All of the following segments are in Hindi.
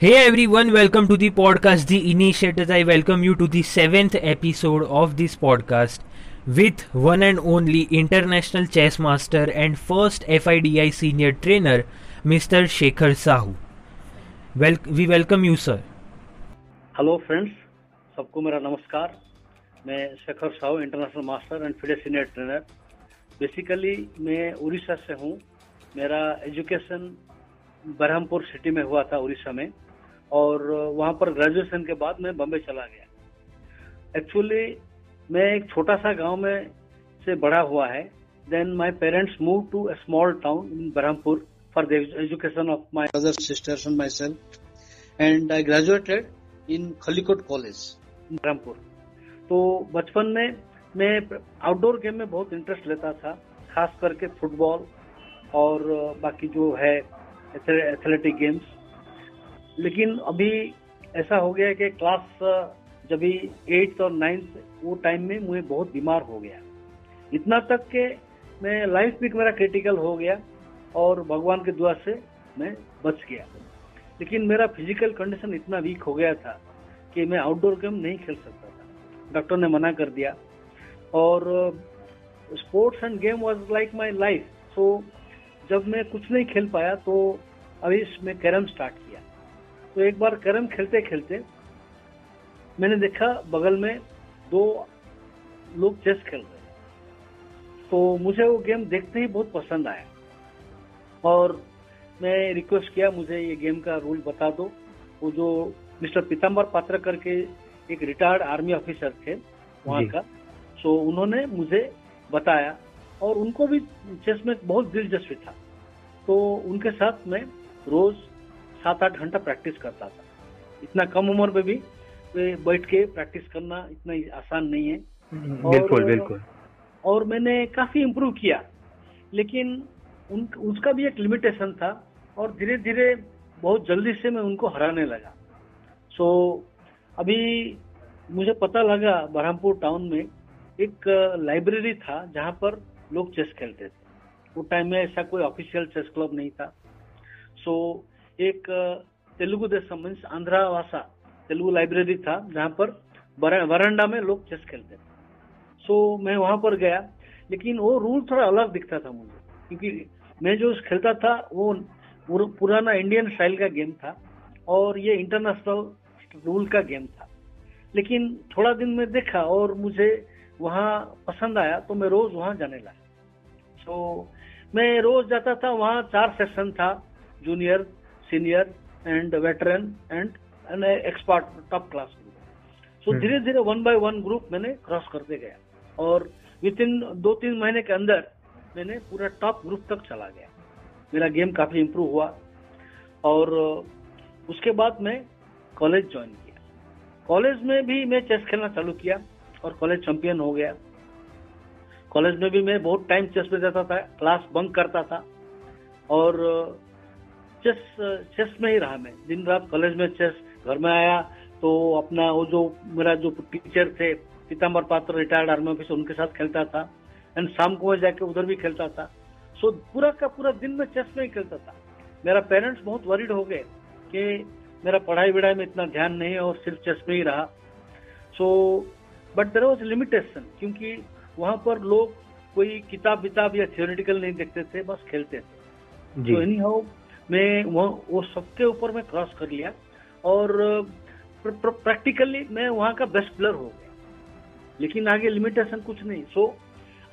Hey everyone, welcome to the podcast The Initiators. I welcome you to the 7th episode of this podcast with one and only international chess master and first FIDI senior trainer, Mr. Shekhar Sahu. We welcome you, sir. Hello friends, सबको मेरा नमस्कार। मैं Shekhar Sahu, international master and FIDE senior trainer. Basically मैं उड़ीसा से हूँ। मेरा एजुकेशन बरहमपुर सिटी में हुआ था, उड़ीसा में, और वहाँ पर ग्रेजुएशन के बाद मैं बम्बई चला गया। एक्चुअली मैं एक छोटा सा गांव में से बड़ा हुआ है। Then my parents move to a small town in Berhampur for the education of my other sisters and myself, and I graduated in Khallikote college in Berhampur. तो बचपन में मैं आउटडोर गेम में बहुत इंटरेस्ट लेता था, खास करके फुटबॉल और बाकी जो है एथलेटिक गेम्स। लेकिन अभी ऐसा हो गया कि क्लास जब भी 8th और 9th वो टाइम में मुझे बहुत बीमार हो गया, इतना तक कि मैं लाइफ भी मेरा क्रिटिकल हो गया और भगवान की दुआ से मैं बच गया। लेकिन मेरा फिजिकल कंडीशन इतना वीक हो गया था कि मैं आउटडोर गेम नहीं खेल सकता था। डॉक्टर ने मना कर दिया और sports and game was like my life. So जब मैं कुछ नहीं खेल पाया तो अभी मैं कैरम स्टार्ट किया। तो एक बार कैरम खेलते खेलते मैंने देखा बगल में 2 लोग चेस खेल रहे, तो मुझे वो गेम देखते ही बहुत पसंद आया और मैं रिक्वेस्ट किया, मुझे ये गेम का रूल बता दो। वो जो मिस्टर पीताम्बर पात्र करके एक रिटायर्ड आर्मी ऑफिसर थे वहाँ का, सो उन्होंने मुझे बताया और उनको भी चेस में बहुत दिलचस्पी था। तो उनके साथ मैं रोज 7-8 घंटा प्रैक्टिस करता था। इतना कम उम्र में भी बैठ के प्रैक्टिस करना इतना आसान नहीं है। बिल्कुल। और मैंने काफी इम्प्रूव किया, लेकिन उसका भी एक लिमिटेशन था और धीरे धीरे बहुत जल्दी से मैं उनको हराने लगा। सो अभी मुझे पता लगा बरहमपुर टाउन में एक लाइब्रेरी था जहाँ पर लोग चेस खेलते थे। वो टाइम में ऐसा कोई ऑफिशियल चेस क्लब नहीं था। सो एक तेलुगु देशम मीन्स आंध्रा भाषा तेलुगु लाइब्रेरी था जहाँ पर वरांडा में लोग चेस खेलते थे। सो मैं वहां पर गया, लेकिन वो रूल थोड़ा अलग दिखता था मुझे, क्योंकि मैं जो खेलता था वो पुराना इंडियन स्टाइल का गेम था और ये इंटरनेशनल रूल का गेम था। लेकिन थोड़ा दिन में देखा और मुझे वहाँ पसंद आया तो मैं रोज वहाँ जाने लगा। सो मैं रोज जाता था। वहाँ 4 सेक्शन था, junior, senior and veteran and expert top class group. So धीरे धीरे 1 by 1 ग्रुप मैंने क्रॉस करते गया और विद इन 2-3 महीने के अंदर मैंने पूरा टॉप ग्रुप तक चला गया। मेरा गेम काफी इम्प्रूव हुआ और उसके बाद मैं कॉलेज ज्वाइन किया। कॉलेज में भी मैं चेस खेलना चालू किया और कॉलेज चैंपियन हो गया। कॉलेज में भी मैं बहुत टाइम चेस में जाता था, क्लास बंक करता था और चेस में ही रहा मैं दिन रात। कॉलेज में चेस, घर में आया तो अपना वो जो मेरा जो टीचर थे पीताम्बर पात्र रिटायर्ड आर्मी ऑफिसर, उनके साथ खेलता था एंड शाम को मैं जाके उधर भी खेलता था। सो पूरा का पूरा दिन में चेस में ही खेलता था। मेरा पेरेंट्स बहुत वरीड हो गए कि मेरा पढ़ाई वढ़ाई में इतना ध्यान नहीं है और सिर्फ चेस में ही रहा। So but there was limitation, क्योंकि वहां पर लोग कोई किताब या थियोरेटिकल नहीं देखते थे, बस खेलते थे। तो एनी हाउ मैं वो सबके ऊपर मैं क्रॉस कर लिया और प्रैक्टिकली मैं वहाँ का बेस्ट प्लेयर हो गया। लेकिन आगे लिमिटेशन कुछ नहीं। So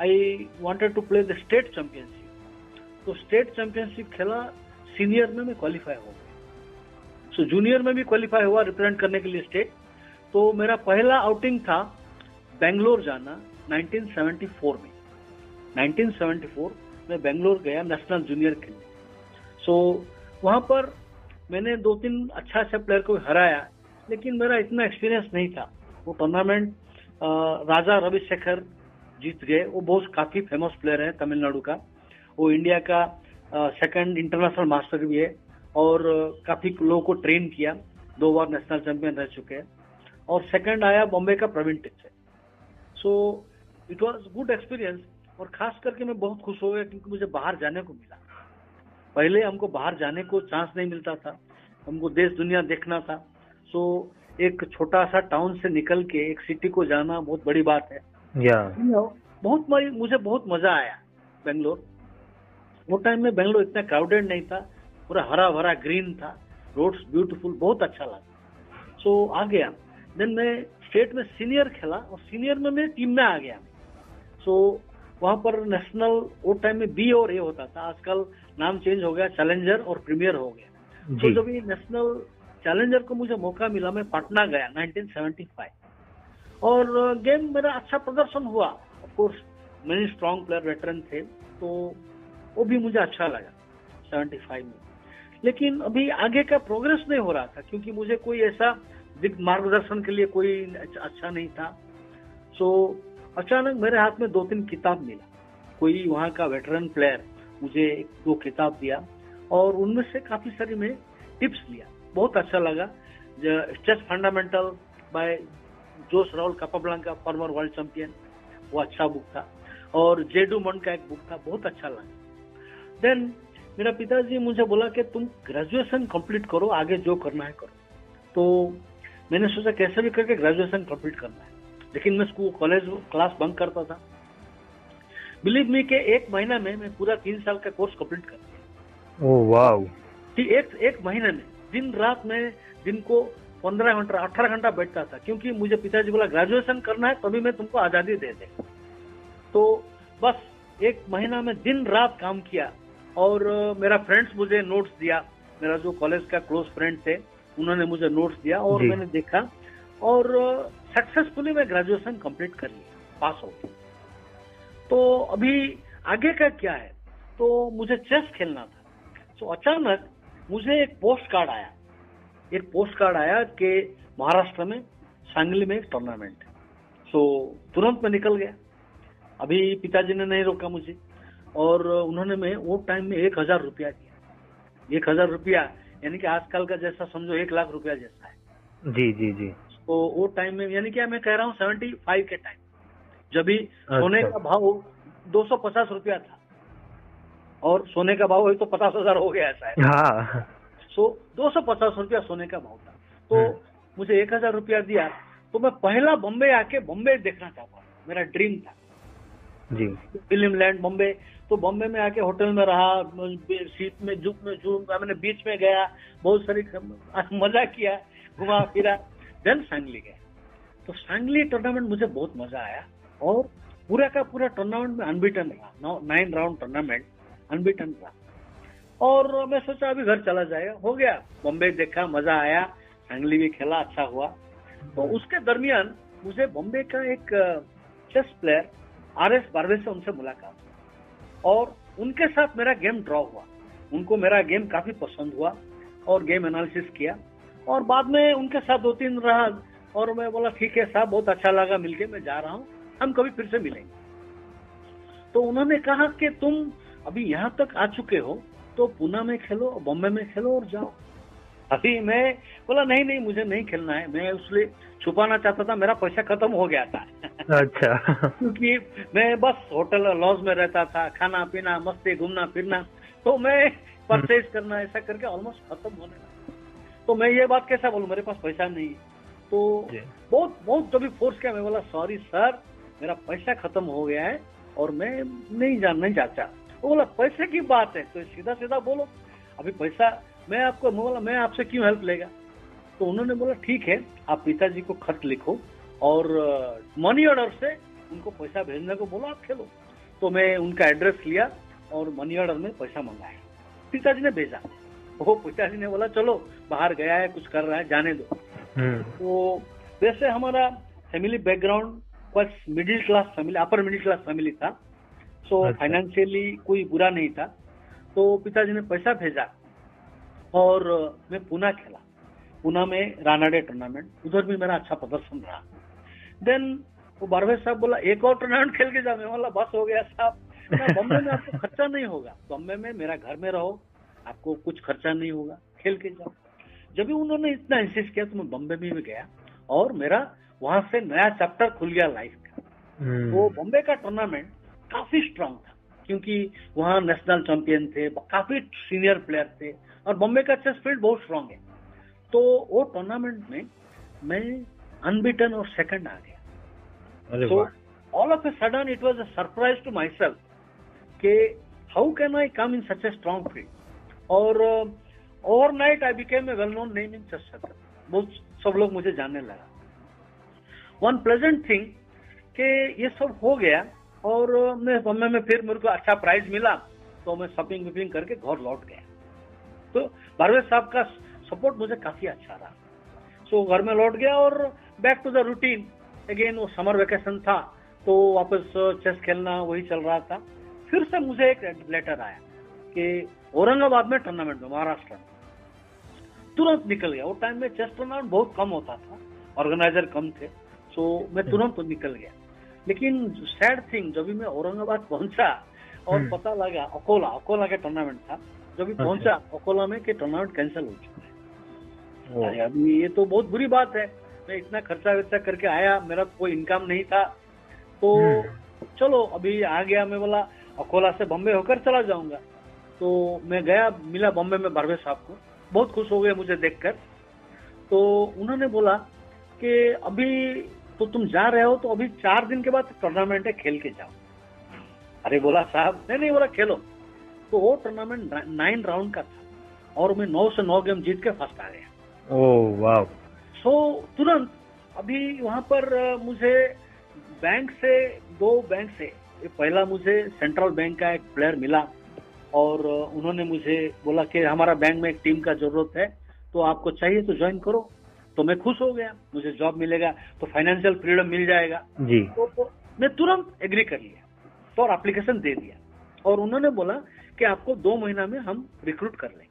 I wanted to play the state championship. तो स्टेट चैंपियनशिप खेला, सीनियर में मैं क्वालिफाई हो गया। सो जूनियर में भी क्वालिफाई हुआ रिप्रेजेंट करने के लिए स्टेट। तो मेरा पहला आउटिंग था बेंगलोर जाना 1974 में। 1974 में बेंगलोर गया नेशनल जूनियर खेलने। सो वहां पर मैंने 2-3 अच्छा प्लेयर को हराया, लेकिन मेरा इतना एक्सपीरियंस नहीं था। वो टूर्नामेंट राजा रविशेखर जीत गए। वो बहुत काफी फेमस प्लेयर है तमिलनाडु का। वो इंडिया का 2nd इंटरनेशनल मास्टर भी है और काफी लोगों को ट्रेन किया। 2 बार नेशनल चैंपियन रह चुके हैं। और 2nd आया बॉम्बे का Praveen Thipsay. So it was good experience और खास करके मैं बहुत खुश हो गया क्योंकि मुझे बाहर जाने को मिला। पहले हमको बाहर जाने को चांस नहीं मिलता था। हमको देश दुनिया देखना था। सो एक छोटा सा टाउन से निकल के एक सिटी को जाना बहुत बड़ी बात है। मुझे बहुत मजा आया बेंगलोर। वो टाइम में बेंगलोर इतना क्राउडेड नहीं था, पूरा हरा भरा ग्रीन था, रोड्स ब्यूटीफुल, बहुत अच्छा लगा। सो आ गया। देन मैं स्टेट में सीनियर खेला और सीनियर में मैं टीम में आ गया। सो वहां पर नेशनल वो टाइम में बी और ए होता था, आजकल नाम चेंज हो गया, चैलेंजर और प्रीमियर हो गया। तो जब ये नेशनल चैलेंजर को मुझे मौका मिला, मैं पटना गया 1975 और गेम मेरा अच्छा प्रदर्शन हुआ। ऑफ कोर्स मेरे स्ट्रॉन्ग प्लेयर वेटरन थे, तो वो भी मुझे अच्छा लगा 75 में। लेकिन अभी आगे का प्रोग्रेस नहीं हो रहा था, क्योंकि मुझे कोई ऐसा मार्गदर्शन के लिए कोई अच्छा नहीं था। सो अचानक मेरे हाथ में 2-3 किताब मिला, कोई वहाँ का वेटरन प्लेयर मुझे 2 किताब दिया और उनमें से काफी सारी मैं टिप्स लिया, बहुत अच्छा लगा। चेस फंडामेंटल बाय जोस राउल कापाब्लांका, फॉर्मर वर्ल्ड चैंपियन, वो अच्छा बुक था। और जेडू मन का एक बुक था, बहुत अच्छा लगा। देन मेरा पिताजी मुझे बोला कि तुम ग्रेजुएशन कंप्लीट करो, आगे जो करना है करो। तो मैंने सोचा कैसे भी करके ग्रेजुएशन कंप्लीट करना है, लेकिन मैं स्कूल कॉलेज क्लास बंक करता था। बिलीव मी के 1 महीना में मैं पूरा 3 साल का कोर्स कंप्लीट कर दिया। Oh wow! एक महीने में दिन रात में दिन को 15 घंटा 18 घंटा बैठता था, क्योंकि मुझे पिताजी बोला ग्रेजुएशन करना है तभी मैं तुमको आजादी दे दे। तो बस 1 महीना में दिन रात काम किया और मेरा फ्रेंड्स मुझे नोट्स दिया, मेरा जो कॉलेज का क्लोज फ्रेंड थे उन्होंने मुझे नोट्स दिया और मैंने देखा और सक्सेसफुली मैं ग्रेजुएशन कंप्लीट कर लिया, पास हो गया। तो अभी आगे का क्या है, तो मुझे चेस खेलना था। तो अचानक मुझे एक पोस्ट कार्ड आया कि महाराष्ट्र में सांगली में एक टूर्नामेंट है। सो तुरंत मैं निकल गया। अभी पिताजी ने नहीं रोका मुझे और उन्होंने मैं वो टाइम में 1000 रुपया दिया। 1000 रुपया यानी कि आजकल का जैसा समझो 1 लाख रुपया जैसा है। जी। तो वो टाइम में यानी क्या मैं कह रहा हूँ 75 के टाइम, जब भी सोने का भाव 250 रुपया था और सोने का भाव तो 50,000 हो गया ऐसा है। हाँ। सो 250 रुपया सोने का भाव था। तो मुझे 1000 रुपया दिया, तो मैं पहला बॉम्बे आके बॉम्बे देखना चाहता था, मेरा ड्रीम था जी। Film land Bombay. तो बॉम्बे में आके होटल में रहा, सीट में झूम मैंने बीच में गया, बहुत सारी मजा किया, घुमा फिरा। देन सांगली गया। तो सांगली टूर्नामेंट मुझे बहुत मजा आया और पूरा का पूरा टूर्नामेंट में अनबीटन रहा, 9 राउंड टूर्नामेंट अनबीटन रहा। और मैं सोचा अभी घर चला जाएगा, हो गया। बॉम्बे देखा, मजा आया, सांगली भी खेला, अच्छा हुआ। तो उसके दरमियान मुझे बॉम्बे का एक चेस प्लेयर RS बार्वे से उनसे मुलाकात और उनके साथ मेरा गेम ड्रॉ हुआ। उनको मेरा गेम काफी पसंद हुआ और गेम एनालिसिस किया और बाद में उनके साथ 2-3 रहा और मैं बोला ठीक है साहब, बहुत अच्छा लगा मिलके, मैं जा रहा हूँ, हम कभी फिर से मिलेंगे। तो उन्होंने कहा कि तुम अभी यहाँ तक आ चुके हो तो पुणे में खेलो, बॉम्बे में खेलो और जाओ। अभी मैं बोला नहीं मुझे नहीं खेलना है, मैं उसलिए छुपाना चाहता था, मेरा पैसा खत्म हो गया था। अच्छा। क्योंकि मैं बस होटल लॉज में रहता था, खाना पीना मस्ती घूमना फिरना, तो मैं परचेज करना ऐसा करके ऑलमोस्ट खत्म होने लगा। तो मैं ये बात कैसा बोलूं, मेरे पास पैसा नहीं है। तो बहुत जब फोर्स किया, मैं बोला सॉरी सर, मेरा पैसा खत्म हो गया है और मैं नहीं चाहता। वो बोला पैसे की बात है तो सीधा सीधा बोलो, अभी पैसा मैं आपसे क्यों हेल्प लेगा। तो उन्होंने बोला ठीक है, आप पिताजी को खत लिखो और मनी ऑर्डर से उनको पैसा भेजने को बोलो, आप खेलो। तो मैं उनका एड्रेस लिया और मनी ऑर्डर में पैसा मंगाया, पिताजी ने भेजा। वो पिताजी ने बोला चलो बाहर गया है, कुछ कर रहा है, जाने दो। तो वैसे हमारा फैमिली बैकग्राउंड कुछ middle class family, upper middle class family था। सो फाइनेंशियली कोई बुरा नहीं था। तो पिताजी ने पैसा भेजा और मैं पुणे खेला। पुणे में रानाडे टूर्नामेंट, उधर भी मेरा अच्छा प्रदर्शन रहा। देन वो बारवे साहब बोला एक और टूर्नामेंट खेल के जा। मैं बोला बस हो गया साहब, बॉम्बे में आपको खर्चा नहीं होगा, बॉम्बे में मेरा घर में रहो, आपको कुछ खर्चा नहीं होगा, खेल के जाओ। जब भी उन्होंने इतना इंसिस्ट किया तो मैं बॉम्बे में भी गया और मेरा वहां से नया चैप्टर खुल गया लाइफ का। वो बॉम्बे का टूर्नामेंट काफी स्ट्रांग था क्योंकि वहाँ नेशनल चैंपियन थे, काफी सीनियर प्लेयर थे और बॉम्बे का चेस फील्ड बहुत स्ट्रांग है। तो वो टूर्नामेंट में मैं अनबीटन और सेकंड आ गया। So all of a sudden it was a surprise to myself कि how can I come in such a strong field. और overnight I became a well known name in chess circle. बहुत सब लोग मुझे जानने लगा। वन प्लेजेंट थिंग कि ये सब हो गया और मैं बम्बे में फिर मेरे को अच्छा प्राइज मिला, तो मैं शॉपिंग विपिंग करके घर लौट गया। तो बारवे साहब का सपोर्ट मुझे काफी अच्छा रहा। सो घर में लौट गया और back to the routine again. वो समर वेकेशन था तो वापस चेस खेलना वही चल रहा था। फिर से मुझे एक लेटर आया कि औरंगाबाद में टूर्नामेंट में, महाराष्ट्र में। तुरंत निकल गया। वो टाइम में चेस टूर्नामेंट बहुत कम होता था, ऑर्गेनाइजर कम थे, सो मैं तुरंत निकल गया। लेकिन सैड थिंग, जब भी मैं औरंगाबाद पहुंचा और पता लगा अकोला के टूर्नामेंट था, जब भी पहुंचा अकोला में कि टूर्नामेंट कैंसिल हो चुका है। अरे अभी ये तो बहुत बुरी बात है। मैं इतना खर्चा वर्चा करके आया, मेरा कोई इनकम नहीं था, तो चलो अभी आ गया। मैं बोला अकोला से बॉम्बे होकर चला जाऊंगा। तो मैं गया, मिला बॉम्बे में बारवे साहब को। बहुत खुश हो गए मुझे देखकर। तो उन्होंने बोला कि अभी तो तुम जा रहे हो, तो अभी 4 दिन के बाद टूर्नामेंट है, खेल के जाओ। अरे बोला साहब नहीं बोला खेलो। तो वो टूर्नामेंट 9 राउंड का था और मैं 9 से 9 गेम जीत के फर्स्ट आ गया। ओह वाह। सो तुरंत अभी वहां पर मुझे बैंक से 2 बैंक से, पहला मुझे सेंट्रल बैंक का एक प्लेयर मिला और उन्होंने मुझे बोला कि हमारा बैंक में एक टीम का जरूरत है, तो आपको चाहिए तो ज्वाइन करो। तो मैं खुश हो गया, मुझे जॉब मिलेगा तो फाइनेंशियल फ्रीडम मिल जाएगा जी। तो मैं तुरंत एग्री कर लिया तो और एप्लीकेशन दे दिया। और उन्होंने बोला कि आपको 2 महीना में हम रिक्रूट कर लेंगे,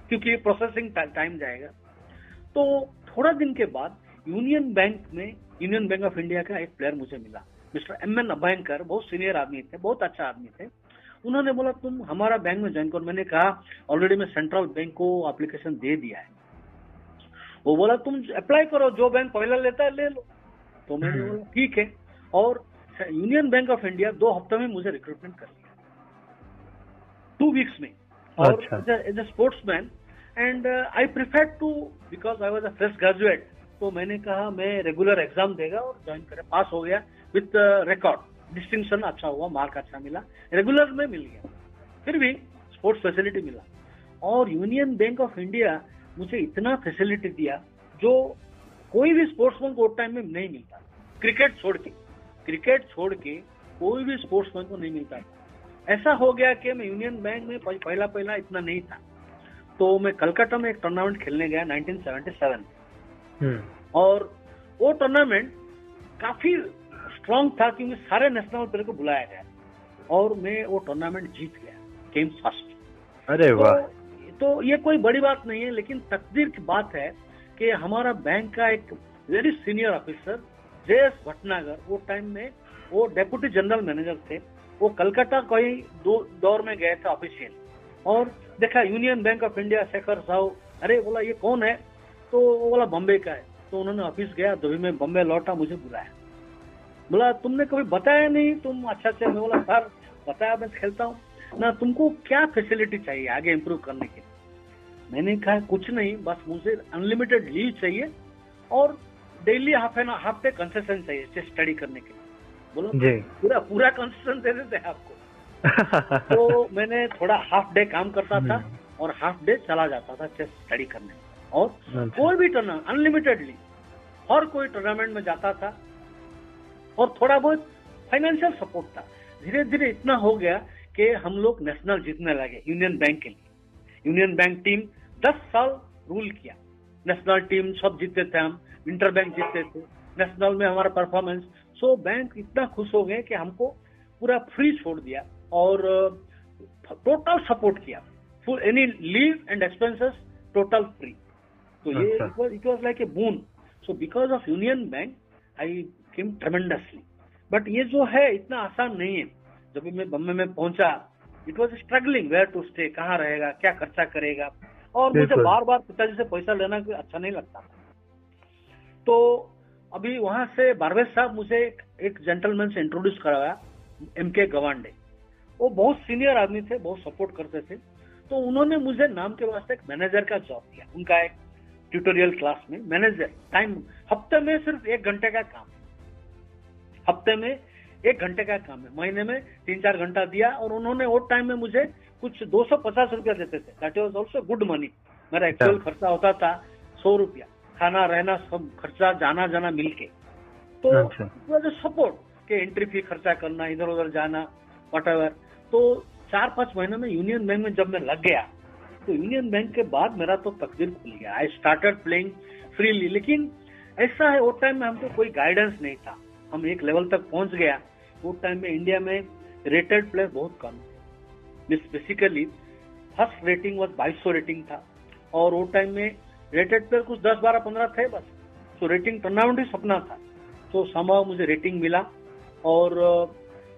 क्योंकि प्रोसेसिंग टाइम जाएगा। तो थोड़ा दिन के बाद यूनियन बैंक ऑफ इंडिया का एक प्लेयर मुझे मिला, मिस्टर MN अभयंकर। बहुत सीनियर आदमी थे, बहुत अच्छा आदमी थे। उन्होंने बोला तुम हमारा बैंक में ज्वाइन करो। मैंने कहा ऑलरेडी मैं सेंट्रल बैंक को एप्लीकेशन दे दिया है। वो बोला तुम अप्लाई करो, जो बैंक पहला लेता है ले लो। तो मैंने बोला ठीक है। और यूनियन बैंक ऑफ इंडिया 2 हफ्ते में मुझे रिक्रूटमेंट कर लिया, 2 वीक्स में। और as a sportsman and I prefer to, because I was a fresh graduate, तो मैंने कहा मैं रेगुलर एग्जाम देगा और ज्वाइन करे। पास हो गया विथ रिकॉर्ड, डिस्टिंक्शन अच्छा हुआ, मार्क अच्छा मिला, रेगुलर में मिल गया। फिर भी स्पोर्ट्स फैसिलिटी मिला। और यूनियन बैंक ऑफ इंडिया मुझे इतना फैसिलिटी दिया जो कोई भी स्पोर्ट्समैन को टाइम में नहीं मिलता। क्रिकेट छोड़ के कोई भी स्पोर्ट्समैन को नहीं मिलता। ऐसा हो गया कि मैं यूनियन बैंक में पहला इतना नहीं था। तो मैं कलकत्ता में एक टूर्नामेंट खेलने गया 1977। और वो टूर्नामेंट काफी स्ट्रांग था क्योंकि सारे नेशनल प्लेयर को बुलाया गया और मैं वो टूर्नामेंट जीत गया, केम फर्स्ट। अरे वाह। तो ये कोई बड़ी बात नहीं है, लेकिन तकदीर की बात है कि हमारा बैंक का एक very senior officer JS Bhatnagar, वो टाइम में वो डेप्यूटी जनरल मैनेजर थे। वो कलकत्ता कोई दौर में गए थे ऑफिशियल, और देखा union bank of India Shekhar Sahu. अरे बोला ये कौन है? तो वो बोला बॉम्बे का है। तो उन्होंने ऑफिस गया, जब भी मैं बॉम्बे लौटा मुझे बुलाया, बोला तुमने कभी बताया नहीं तुम अच्छा से। मैं बोला सर बताया, मैं खेलता हूँ ना, तुमको क्या फैसिलिटी चाहिए आगे इम्प्रूव करने के लिए? मैंने कहा कुछ नहीं, बस मुझे अनलिमिटेड लीव चाहिए और डेली हाफ डे कंसेशन चाहिए स्टडी करने के लिए। बोलो पूरा कंसेशन दे देते हैं आपको। तो मैंने थोड़ा हाफ डे काम करता था और हाफ डे चला जाता था चेस स्टडी करने। और कोई भी टूर्नामेंट अनलिमिटेडली हर कोई टूर्नामेंट में जाता था और थोड़ा बहुत फाइनेंशियल सपोर्ट था। धीरे धीरे इतना हो गया कि हम लोग नेशनल जीतने लगे यूनियन बैंक के लिए। यूनियन बैंक टीम 10 साल रूल किया, नेशनल टीम सब जीतते थे हम, इंटर बैंक जीतते थे, नेशनल में हमारा परफॉर्मेंस। सो बैंक इतना खुश हो गए कि हमको पूरा फ्री छोड़ दिया और टोटल सपोर्ट किया, full any leave and expenses total free. तो ये it was like a boon. So because of union bank I came tremendously. But ये जो है इतना आसान नहीं है। जब मैं बम्बे में पहुंचा, it was struggling where to stay, कहाँ रहेगा, क्या खर्चा करेगा, और मुझे बार बार पिताजी से पैसा लेना अच्छा नहीं लगता। तो अभी वहां से बारवे साहब मुझे एक जेंटलमैन से इंट्रोड्यूस कराया, MK गवांडे। वो बहुत सीनियर आदमी थे, बहुत सपोर्ट करते थे। तो उन्होंने मुझे नाम के वास्ते एक मैनेजर का जॉब दिया, उनका एक ट्यूटोरियल क्लास में मैंने टाइम, हफ्ते में सिर्फ 1 घंटे का काम, हफ्ते में 1 घंटे का काम है, महीने में 3-4 घंटा दिया, और उन्होंने वो टाइम में मुझे कुछ 250 रुपया देते थे। That was also good money. मेरा एक्चुअल खर्चा होता था 100 रुपया, खाना रहना सब खर्चा, जाना जाना मिलके। तो सपोर्ट के एंट्री फी खर्चा करना, इधर उधर जाना, वॉटएवर। तो 4-5 महीने में यूनियन बैंक में जब मैं लग गया, तो यूनियन बैंक के बाद मेरा तो तकदीर खुल गया। I started playing freely. लेकिन ऐसा है, वो टाइम में हमको कोई गाइडेंस नहीं था, हम एक लेवल तक पहुंच गया। वो टाइम में इंडिया में रेटेड प्लेयर बहुत कम थे। Basically first rating was 2200 rating था, और वो टाइम में रेटेड प्लेयर कुछ 10, 12, 15 थे बस। तो रेटिंग टूर्नामेंट ही सपना था। तो संभव मुझे रेटिंग मिला, और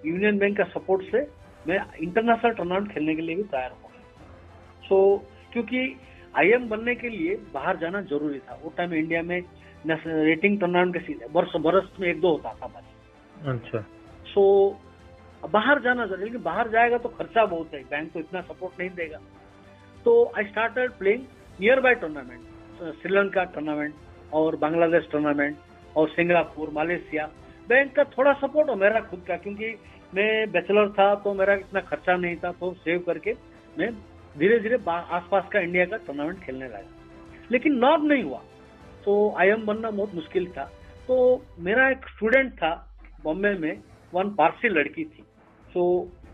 यूनियन बैंक का सपोर्ट से मैं इंटरनेशनल टूर्नामेंट खेलने के लिए भी तैयार हो गया। सो क्योंकि आईएम बनने के लिए बाहर जाना जरूरी था। वो टाइम इंडिया में रेटिंग टूर्नामेंट के सीधे बरस में 1-2 होता था बस। अच्छा। सो बाहर जाना जरूरी, लेकिन बाहर जाएगा तो खर्चा बहुत है, बैंक तो इतना सपोर्ट नहीं देगा। तो I started playing near by tournament, Sri Lanka tournament और बांग्लादेश टूर्नामेंट और सिंगापुर, मलेशिया। बैंक का थोड़ा सपोर्ट और मेरा खुद का, क्योंकि मैं बैचलर था तो मेरा इतना खर्चा नहीं था, तो सेव करके मैं धीरे धीरे आसपास का इंडिया का टूर्नामेंट खेलने लगा। लेकिन नॉब नहीं हुआ, तो आईएम बनना बहुत मुश्किल था। तो मेरा एक स्टूडेंट था बॉम्बे में, वन पारसी लड़की थी, तो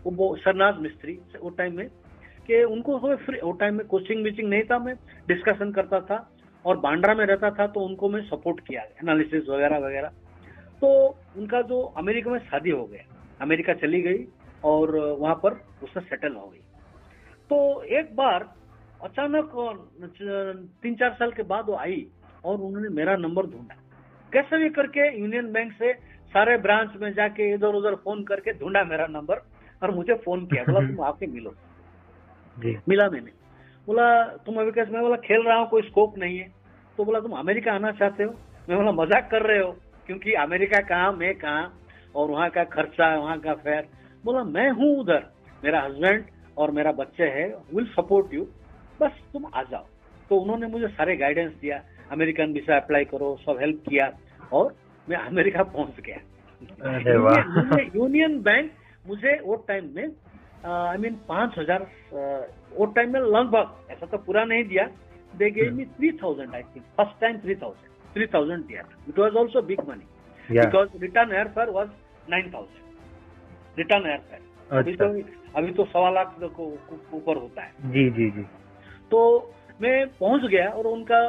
वो सरनाज मिस्त्री, वो टाइम में कि उनको फ्री, वो टाइम में कोचिंग वीचिंग नहीं था, मैं डिस्कशन करता था और बांद्रा में रहता था, तो उनको मैं सपोर्ट किया, एनालिसिस वगैरह वगैरह। तो उनका जो अमेरिका में शादी हो गया, अमेरिका चली गई और वहां पर उससे सेटल हो गई। तो एक बार अचानक 3-4 साल के बाद वो आई और उन्होंने मेरा नंबर ढूंढा, कैसे भी करके यूनियन बैंक से सारे ब्रांच में जाके इधर उधर फोन करके ढूंढा मेरा नंबर, और मुझे फोन किया, बोला तुम आके मिलो जी। मिला मैंने, बोला तुम अभी कैसे? मैं बोला खेल रहा हूँ, कोई स्कोप नहीं है। तो बोला तुम अमेरिका आना चाहते हो? मैं बोला मजाक कर रहे हो, क्योंकि अमेरिका कहाँ, मैं कहाँ, और वहाँ का खर्चा, वहाँ का फेयर। बोला मैं हूँ उधर, मेरा हस्बैंड और मेरा बच्चे है, विल सपोर्ट यू, बस तुम आ जाओ। तो उन्होंने मुझे सारे गाइडेंस दिया, अमेरिकन वीसा अप्लाई करो, सब हेल्प किया, और मैं अमेरिका पहुंच गया। यूनियन बैंक मुझे वो टाइम में 5,000, वो टाइम में लगभग, ऐसा तो पूरा नहीं दिया, they gave me 3,000 I think, first time 3,000 दिया। It was also big money, because return air fare was 9,000 return air fare. अभी तो 1.25 लाख को ऊपर होता है। जी जी जी। तो मैं पहुंच गया और उनका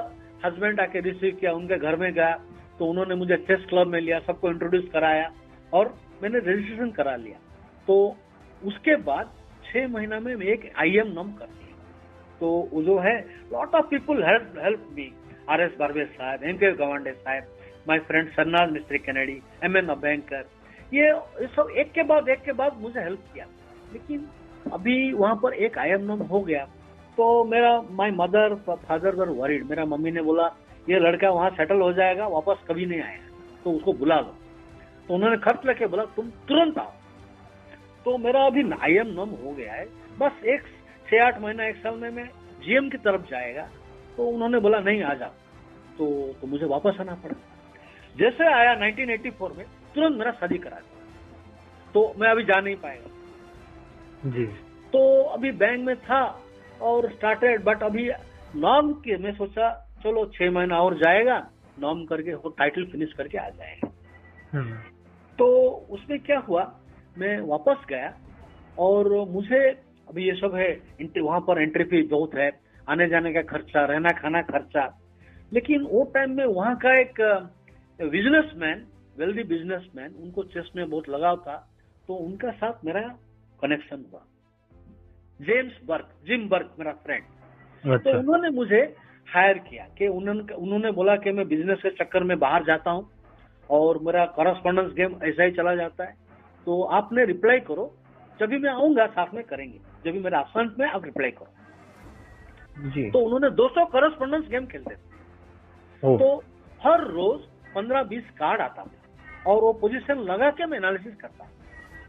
हस्बैंड आके रिसीव किया, उनके घर में गया, तो उन्होंने मुझे चेस क्लब में लिया, सबको इंट्रोड्यूस कराया और मैंने रजिस्ट्रेशन करा लिया। तो उसके बाद 6 महीना में एक आईएम नॉम कर दिया। तो वो जो है, lot of people help me, R S. Barve साहब, एम.के. गवांडे साहब, माय फ्रेंड सरनाज मिस्त्री कैनेडी, एम.एन. बैंकर, ये सब एक के बाद मुझे हेल्प किया। लेकिन अभी वहां पर एक आईएम नॉम हो गया, तो मेरा my mother father were worried. मेरा मम्मी ने बोला ये लड़का वहां सेटल हो जाएगा, वापस कभी नहीं आएगा, तो उसको बुला लो। तो उन्होंने खर्च लेके बोला तुम तुरंत आओ। तो मेरा अभी आईएम नॉम हो गया है, बस 6-8 महीना 1 साल में मैं जीएम की तरफ जाएगा। तो उन्होंने बोला नहीं आ जाओ, तो मुझे वापस आना पड़ा। जैसे आया 1984 में, तुरंत मेरा शादी करा दिया, तो मैं अभी जा नहीं पाएगा जी। तो अभी बैंक में था और स्टार्टेड, बट अभी नॉर्म के मैं सोचा चलो 6 महीना और जाएगा, नॉर्म करके वो टाइटल फिनिश करके आ जाएगा। तो उसमें क्या हुआ, मैं वापस गया और मुझे अभी ये सब है, वहां पर एंट्री फी बहुत है, आने जाने का खर्चा, रहना खाना खर्चा। लेकिन वो टाइम में वहां का एक बिजनेसमैन, वेल्दी बिजनेसमैन, उनको चेस में बहुत लगाव था, तो उनका साथ मेरा कनेक्शन हुआ। जिम बर्ग मेरा फ्रेंड। अच्छा। तो उन्होंने मुझे हायर किया कि उन्होंने बोला कि मैं बिजनेस के चक्कर में बाहर जाता हूं और मेरा करस्पॉन्डेंस गेम ऐसा ही चला जाता है, तो आपने रिप्लाई करो, जब भी मैं आऊंगा साथ में करेंगे, जब भी मेरा अब्सेंट में आप रिप्लाई करो जी। तो उन्होंने 200 करस्पॉन्डेंस गेम खेलते थे, तो हर रोज 15-20 कार्ड आता था और वो पोजीशन लगा के मैं एनालिसिस करता,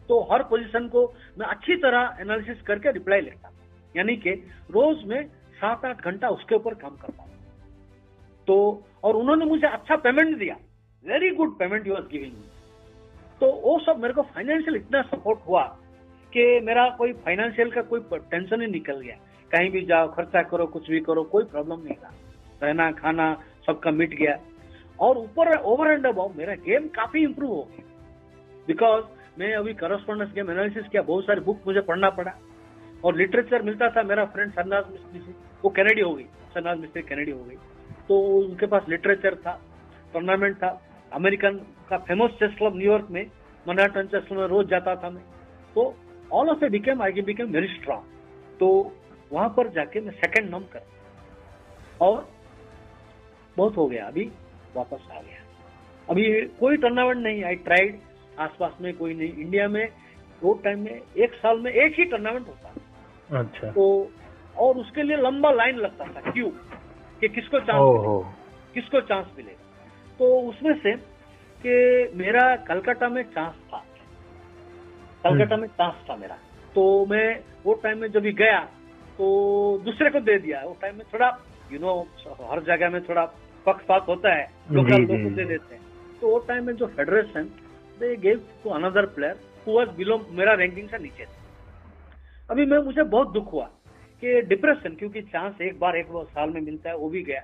तो हर पोजीशन को मैं अच्छी तरह एनालिसिस करके रिप्लाई लेता, यानी कि रोज में 7-8 घंटा उसके ऊपर काम करता हूँ। तो और उन्होंने मुझे अच्छा पेमेंट दिया, very good payment he was giving. तो वो सब मेरे को फाइनेंशियल इतना सपोर्ट हुआ कि मेरा कोई फाइनेंशियल का कोई टेंशन ही निकल गया। कहीं भी जाओ, खर्चा करो, कुछ भी करो, कोई प्रॉब्लम नहीं था। रहना खाना सबका मिट गया। और ऊपर ओवर एंड अबव मेरा गेम काफी इंप्रूव हो गया, बिकॉज मैं अभी करस्पॉन्डेंस गेम एनालिसिस किया, बहुत सारी बुक मुझे पढ़ना पड़ा और लिटरेचर मिलता था। मेरा फ्रेंड सरनाज मिस्त्री से, वो कैनेडी हो गई, सरनाज मिस्त्री कैनेडी हो गई, तो उनके पास लिटरेचर था, टूर्नामेंट था, अमेरिकन का फेमस चेस क्लब न्यूयॉर्क में, मैनहट्टन चेस क्लब में रोज जाता था मैं। तो all of A became I became very strong. तो वहां पर जाके मैं सेकंड नंबर कर और बहुत हो गया, अभी वापस आ गया। अभी कोई टूर्नामेंट नहीं, आई ट्राइड, आसपास में कोई नहीं। इंडिया में वो टाइम में एक साल में एक ही टूर्नामेंट होता। अच्छा। तो और उसके लिए लंबा लाइन लगता था, क्यों कि किसको चांस मिले। तो उसमें से कि मेरा कलकत्ता में चांस था, मेरा। तो मैं वो टाइम में जब भी गया तो दूसरे को दे दिया। वो टाइम में थोड़ा हर जगह में थोड़ा पक्षपात होता है, लोकल लोग को दे देते हैं। तो वो टाइम में जो federation they give to another player who was below, मेरा रैंकिंग से नीचे था। अभी मुझे बहुत दुख हुआ कि डिप्रेशन, क्योंकि चांस एक बार साल में मिलता है, वो भी गया।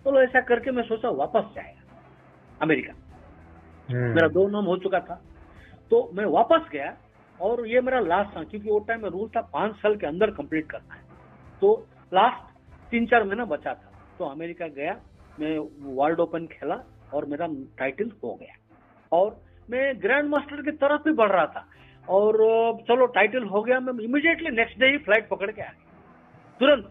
तो ऐसा करके मैं सोचा वापस जाएगा अमेरिका। मेरा 2 नाम हो चुका था, तो मैं वापस गया और ये मेरा लास्ट था, क्योंकि वो टाइम में रूल था 5 साल के अंदर कंप्लीट करना है। तो लास्ट 3-4 महीना बचा था, तो अमेरिका गया, मैं वर्ल्ड ओपन खेला और मेरा टाइटल हो गया। और मैं ग्रैंड मास्टर की तरफ भी बढ़ रहा था और चलो टाइटल हो गया। मैं इमीडिएटली नेक्स्ट डे ही फ्लाइट पकड़ के आ गया तुरंत।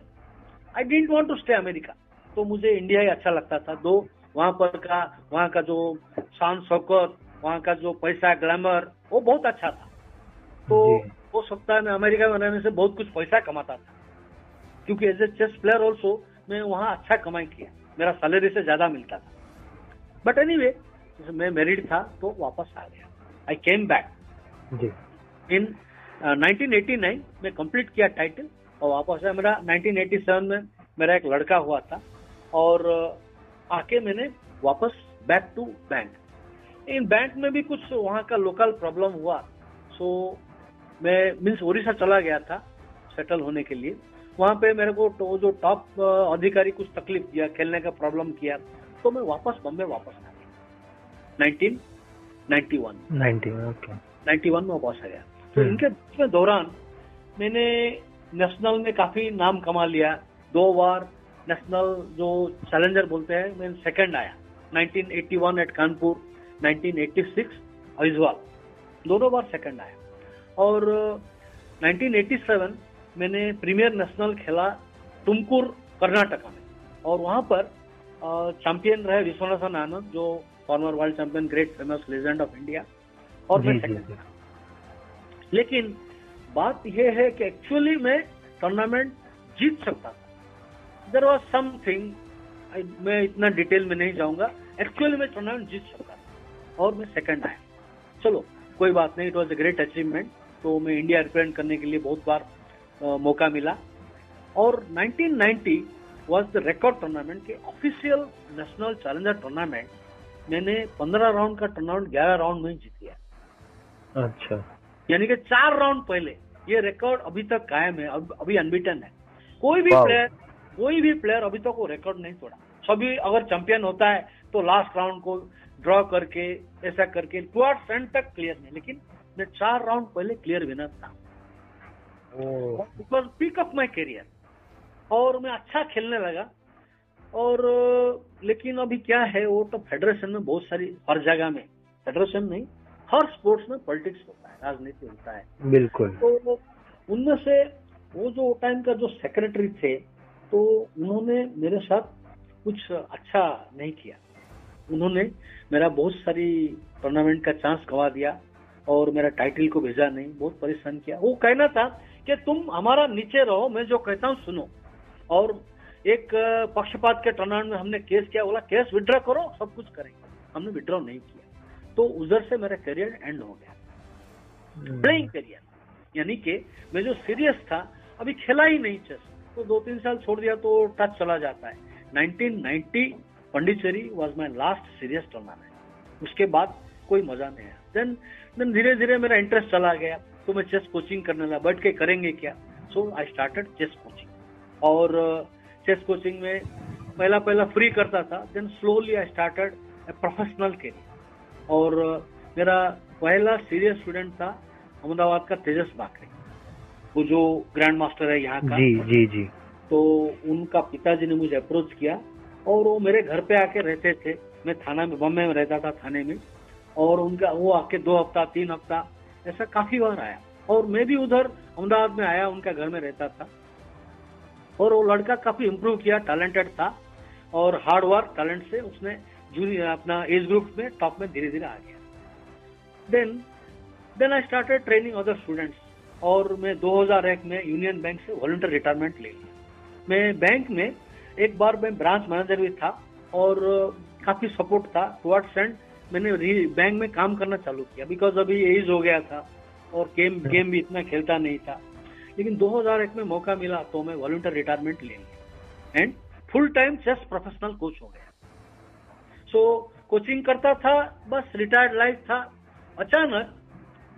I didn't want to stay America, तो मुझे इंडिया ही अच्छा लगता था। दो वहां का जो शान शौकत, वहां का जो पैसा ग्लैमर, वो बहुत अच्छा था। तो हो सकता है मैं अमेरिका में रहने से बहुत कुछ पैसा कमाता था, क्योंकि as a chess player also मैं वहां अच्छा कमाई किया, मेरा सैलरी से ज्यादा मिलता था। बट एनीवे, मैं मैरिड था तो वापस आ गया। आई केम बैक इन 1989 में कंप्लीट किया टाइटल और वापस आया। मेरा 1987 में मेरा एक लड़का हुआ था और आके मैंने वापस बैक टू बैंक। इन बैंक में भी कुछ वहाँ का लोकल प्रॉब्लम हुआ, सो मैं उड़ीसा चला गया था सेटल होने के लिए। वहाँ पे मेरे को जो टॉप अधिकारी कुछ तकलीफ दिया, खेलने का प्रॉब्लम किया, तो मैं वापस बॉम्बे वापस आ गया 1991 में वापस आ गया। तो इनके दौरान मैंने नेशनल में काफी नाम कमा लिया। 2 बार नेशनल जो चैलेंजर बोलते हैं, मैं सेकंड आया। 1981 एट कानपुर, 1986 आइजवाल, दोनों बार सेकंड आया। और 1987 मैंने प्रीमियर नेशनल खेला तुमकुर कर्नाटका में, और वहां पर चैंपियन रहे विश्वनाथन आनंद, जो farmer world champion, great famous legend of India, और मैं सेकंड। लेकिन बात यह है कि एक्चुअली मैं टूर्नामेंट जीत सकता था। देयर वाज समथिंग, मैं इतना डिटेल में नहीं जाऊंगा, एक्चुअली मैं टूर्नामेंट जीत सकता था और मैं सेकंड आया। चलो कोई बात नहीं, it was a great achievement. तो मैं इंडिया रिप्रेजेंट करने के लिए बहुत बार मौका मिला। और 1990 वाज द रिकॉर्ड टूर्नामेंट के ऑफिशियल नेशनल चैलेंजर टूर्नामेंट। मैंने 15 राउंड का टूर्नामेंट 11 राउंड में जीत लिया। अच्छा, यानी कि 4 राउंड पहले। ये रिकॉर्ड अभी तक कायम है, अभी अनबीटन है। कोई भी प्लेयर अभी तक वो रिकॉर्ड नहीं तोड़ा। सभी अगर चैंपियन होता है तो लास्ट राउंड को ड्रॉ करके, ऐसा करके टुवर्ड्स एंड तक क्लियर नहीं, लेकिन मैं 4 राउंड पहले क्लियर विनर था। It was peak of my career और मैं अच्छा खेलने लगा। और लेकिन अभी क्या है, वो तो फेडरेशन में बहुत सारी, हर जगह में, फेडरेशन नहीं, हर स्पोर्ट्स में पॉलिटिक्स होता है, राजनीति होता है। बिल्कुल। तो उनमें से वो जो टाइम का जो सेक्रेटरी थे, तो उन्होंने मेरे साथ कुछ अच्छा नहीं किया। उन्होंने मेरा बहुत सारी टूर्नामेंट का चांस गंवा दिया और मेरा टाइटल को भेजा नहीं, बहुत परेशान किया। वो कहना था कि तुम हमारा नीचे रहो, मैं जो कहता हूँ सुनो। और एक पक्षपात के टूर्नामेंट में हमने केस किया, बोला केस विड्रॉ करो, सब कुछ करेंगे। हमने विड्रॉ नहीं किया, तो उधर से मेरा करियर एंड हो गया, प्लेइंग करियर। यानी कि मैं जो सीरियस था, अभी खेला ही नहीं चेस, तो 2-3 साल छोड़ दिया तो टच चला जाता है। 1990 Pondicherry was my last serious tournament. उसके बाद कोई मजा नहीं आया। देन धीरे धीरे मेरा इंटरेस्ट चला गया, तो मैं चेस कोचिंग करने लगा। बैठ के करेंगे क्या, so I started chess coaching. और चेस कोचिंग में पहला फ्री करता था, then slowly I started a professional career. और मेरा पहला सीरियस स्टूडेंट था अहमदाबाद का तेजस बाकरे, वो जो ग्रैंड मास्टर है यहाँ का। जी। तो उनका पिताजी ने मुझे अप्रोच किया और वो मेरे घर पे आके रहते थे। मैं थाना में, बॉम्बे में रहता था, थाने में। और उनका वो आके 2 हफ्ता 3 हफ्ता ऐसा काफी बार आया। और मैं भी उधर अहमदाबाद में आया, उनका घर में रहता था। और वो लड़का काफी इम्प्रूव किया, टैलेंटेड था और हार्ड वर्क टैलेंट से उसने जूनियर अपना एज ग्रुप में टॉप में धीरे धीरे आ गया। Then I started training other students. और मैं 2001 में यूनियन बैंक से वॉलंटियर रिटायरमेंट ले लिया। मैं बैंक में एक बार मैं ब्रांच मैनेजर भी था और काफी सपोर्ट था। टुवर्ड्स एंड मैंने बैंक में काम करना चालू किया, बिकॉज अभी एज हो गया था और गेम भी इतना खेलता नहीं था। लेकिन 2001 में मौका मिला तो मैं वॉलंटियर रिटायरमेंट ले लिया and full time chess professional coach हो गया। सो कोचिंग करता था, बस रिटायर्ड लाइफ था। अचानक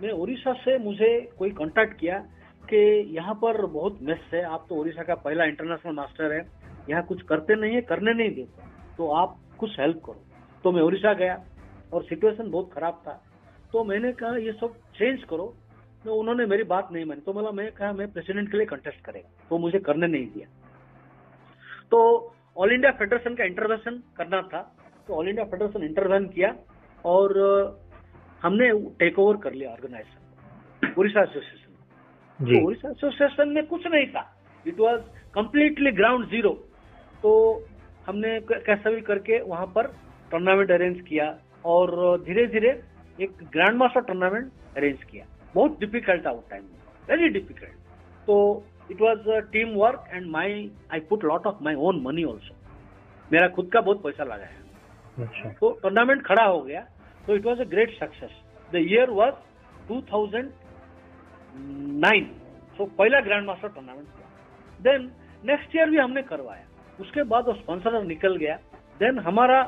मैं उड़ीसा से मुझे कोई कांटेक्ट किया कि यहाँ पर बहुत मेस है, आप तो उड़ीसा का पहला इंटरनेशनल मास्टर है, यहाँ कुछ करते नहीं है, करने नहीं देते, तो आप कुछ हेल्प करो। तो मैं उड़ीसा गया और सिचुएशन बहुत खराब था। तो मैंने कहा ये सब चेंज करो। तो उन्होंने मेरी बात नहीं मानी। तो मैं कहा मैं प्रेसिडेंट के लिए कंटेस्ट करेगा, तो मुझे करने नहीं दिया। तो ऑल इंडिया फेडरेशन का इंटरवेंशन करना था, तो ऑल इंडिया फेडरेशन इंटरवेंशन किया और हमने टेक ओवर कर लिया ऑर्गेनाइजेशन, उड़ीसा एसोसिएशन। तो उड़ीसा एसोसिएशन में कुछ नहीं था, it was completely ground zero. तो हमने कैसा भी करके वहां पर टूर्नामेंट अरेंज किया और धीरे धीरे एक ग्रैंड मास्टर टूर्नामेंट अरेंज किया। बहुत डिफिकल्ट था उस टाइम में, वेरी डिफिकल्ट। तो it was team work and I put lot of my own money also. मेरा खुद का बहुत पैसा लगाया। अच्छा। तो टूर्नामेंट खड़ा हो गया। तो it was a great success. The year was 2009। सो पहला ग्रैंड मास्टर टूर्नामेंट हुआ। देन नेक्स्ट ईयर भी हमने करवाया। उसके बाद वो स्पॉन्सर निकल गया। देन हमारा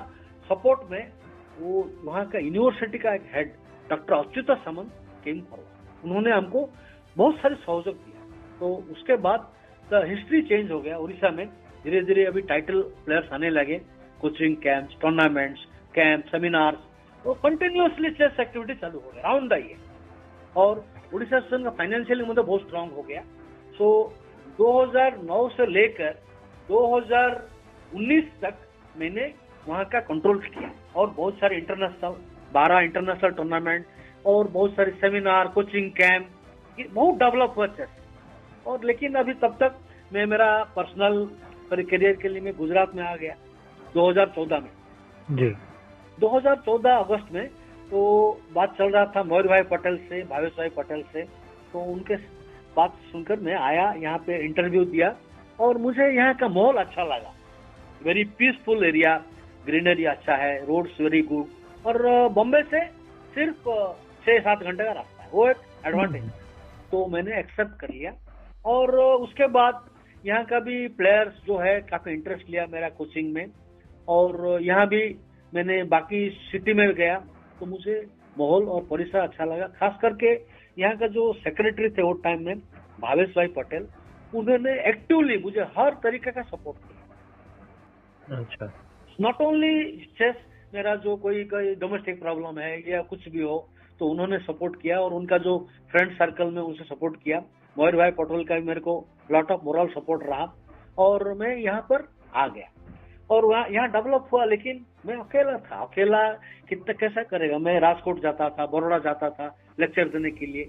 सपोर्ट में वो वहाँ का यूनिवर्सिटी का एक हेड डॉक्टर अच्युता सामंत केम फॉरवर्ड। उन्होंने हमको बहुत सारे सहयोग दिया। तो उसके बाद द हिस्ट्री चेंज हो गया उड़ीसा में। धीरे धीरे अभी टाइटल प्लेयर्स आने लगे, coaching camps, tournaments, camp, seminars, तो कंटिन्यूअसली चेस एक्टिविटी चालू हो गया राउंड द ईयर। और उड़ीसा का फाइनेंशियली मतलब बहुत स्ट्रांग हो गया। सो 2009 से लेकर 2019 तक मैंने वहाँ का कंट्रोल किया और बहुत सारे 12 इंटरनेशनल टूर्नामेंट और बहुत सारे सेमिनार, कोचिंग कैंप, बहुत डेवलप हुआ चेस। और लेकिन अभी तब तक मैं मेरा पर्सनल करियर के लिए मैं गुजरात में आ गया 2014 में जी। 2014 अगस्त में तो बात चल रहा था मयूर भाई पटेल से, भावेश भाई पटेल से। तो उनके बात सुनकर मैं आया, यहाँ पे इंटरव्यू दिया और मुझे यहाँ का माहौल अच्छा लगा। वेरी पीसफुल एरिया, ग्रीनरी अच्छा है, रोड्स वेरी गुड। और बॉम्बे से सिर्फ 6-7 घंटे का रास्ता है, वो एक एडवांटेज। तो मैंने एक्सेप्ट कर लिया। और उसके बाद यहाँ का भी प्लेयर्स जो है काफी इंटरेस्ट लिया मेरा कोचिंग में। और यहाँ भी मैंने बाकी सिटी में गया तो मुझे माहौल और परिसर अच्छा लगा। खास करके यहाँ का जो सेक्रेटरी थे वो टाइम में भावेश भाई पटेल, उन्होंने एक्टिवली मुझे हर तरीके का सपोर्ट किया। अच्छा। नॉट ओनली चेस, मेरा जो कोई डोमेस्टिक प्रॉब्लम है या कुछ भी हो तो उन्होंने सपोर्ट किया। और उनका जो फ्रेंड सर्कल में उनसे सपोर्ट किया। मयूर भाई पटेल का भी मेरे को लॉट ऑफ मोरल सपोर्ट रहा और मैं यहाँ पर आ गया और वहाँ यहाँ डेवलप हुआ। लेकिन मैं अकेला था, अकेला कितना कैसा करेगा। मैं राजकोट जाता था, बड़ौदा जाता था लेक्चर देने के लिए,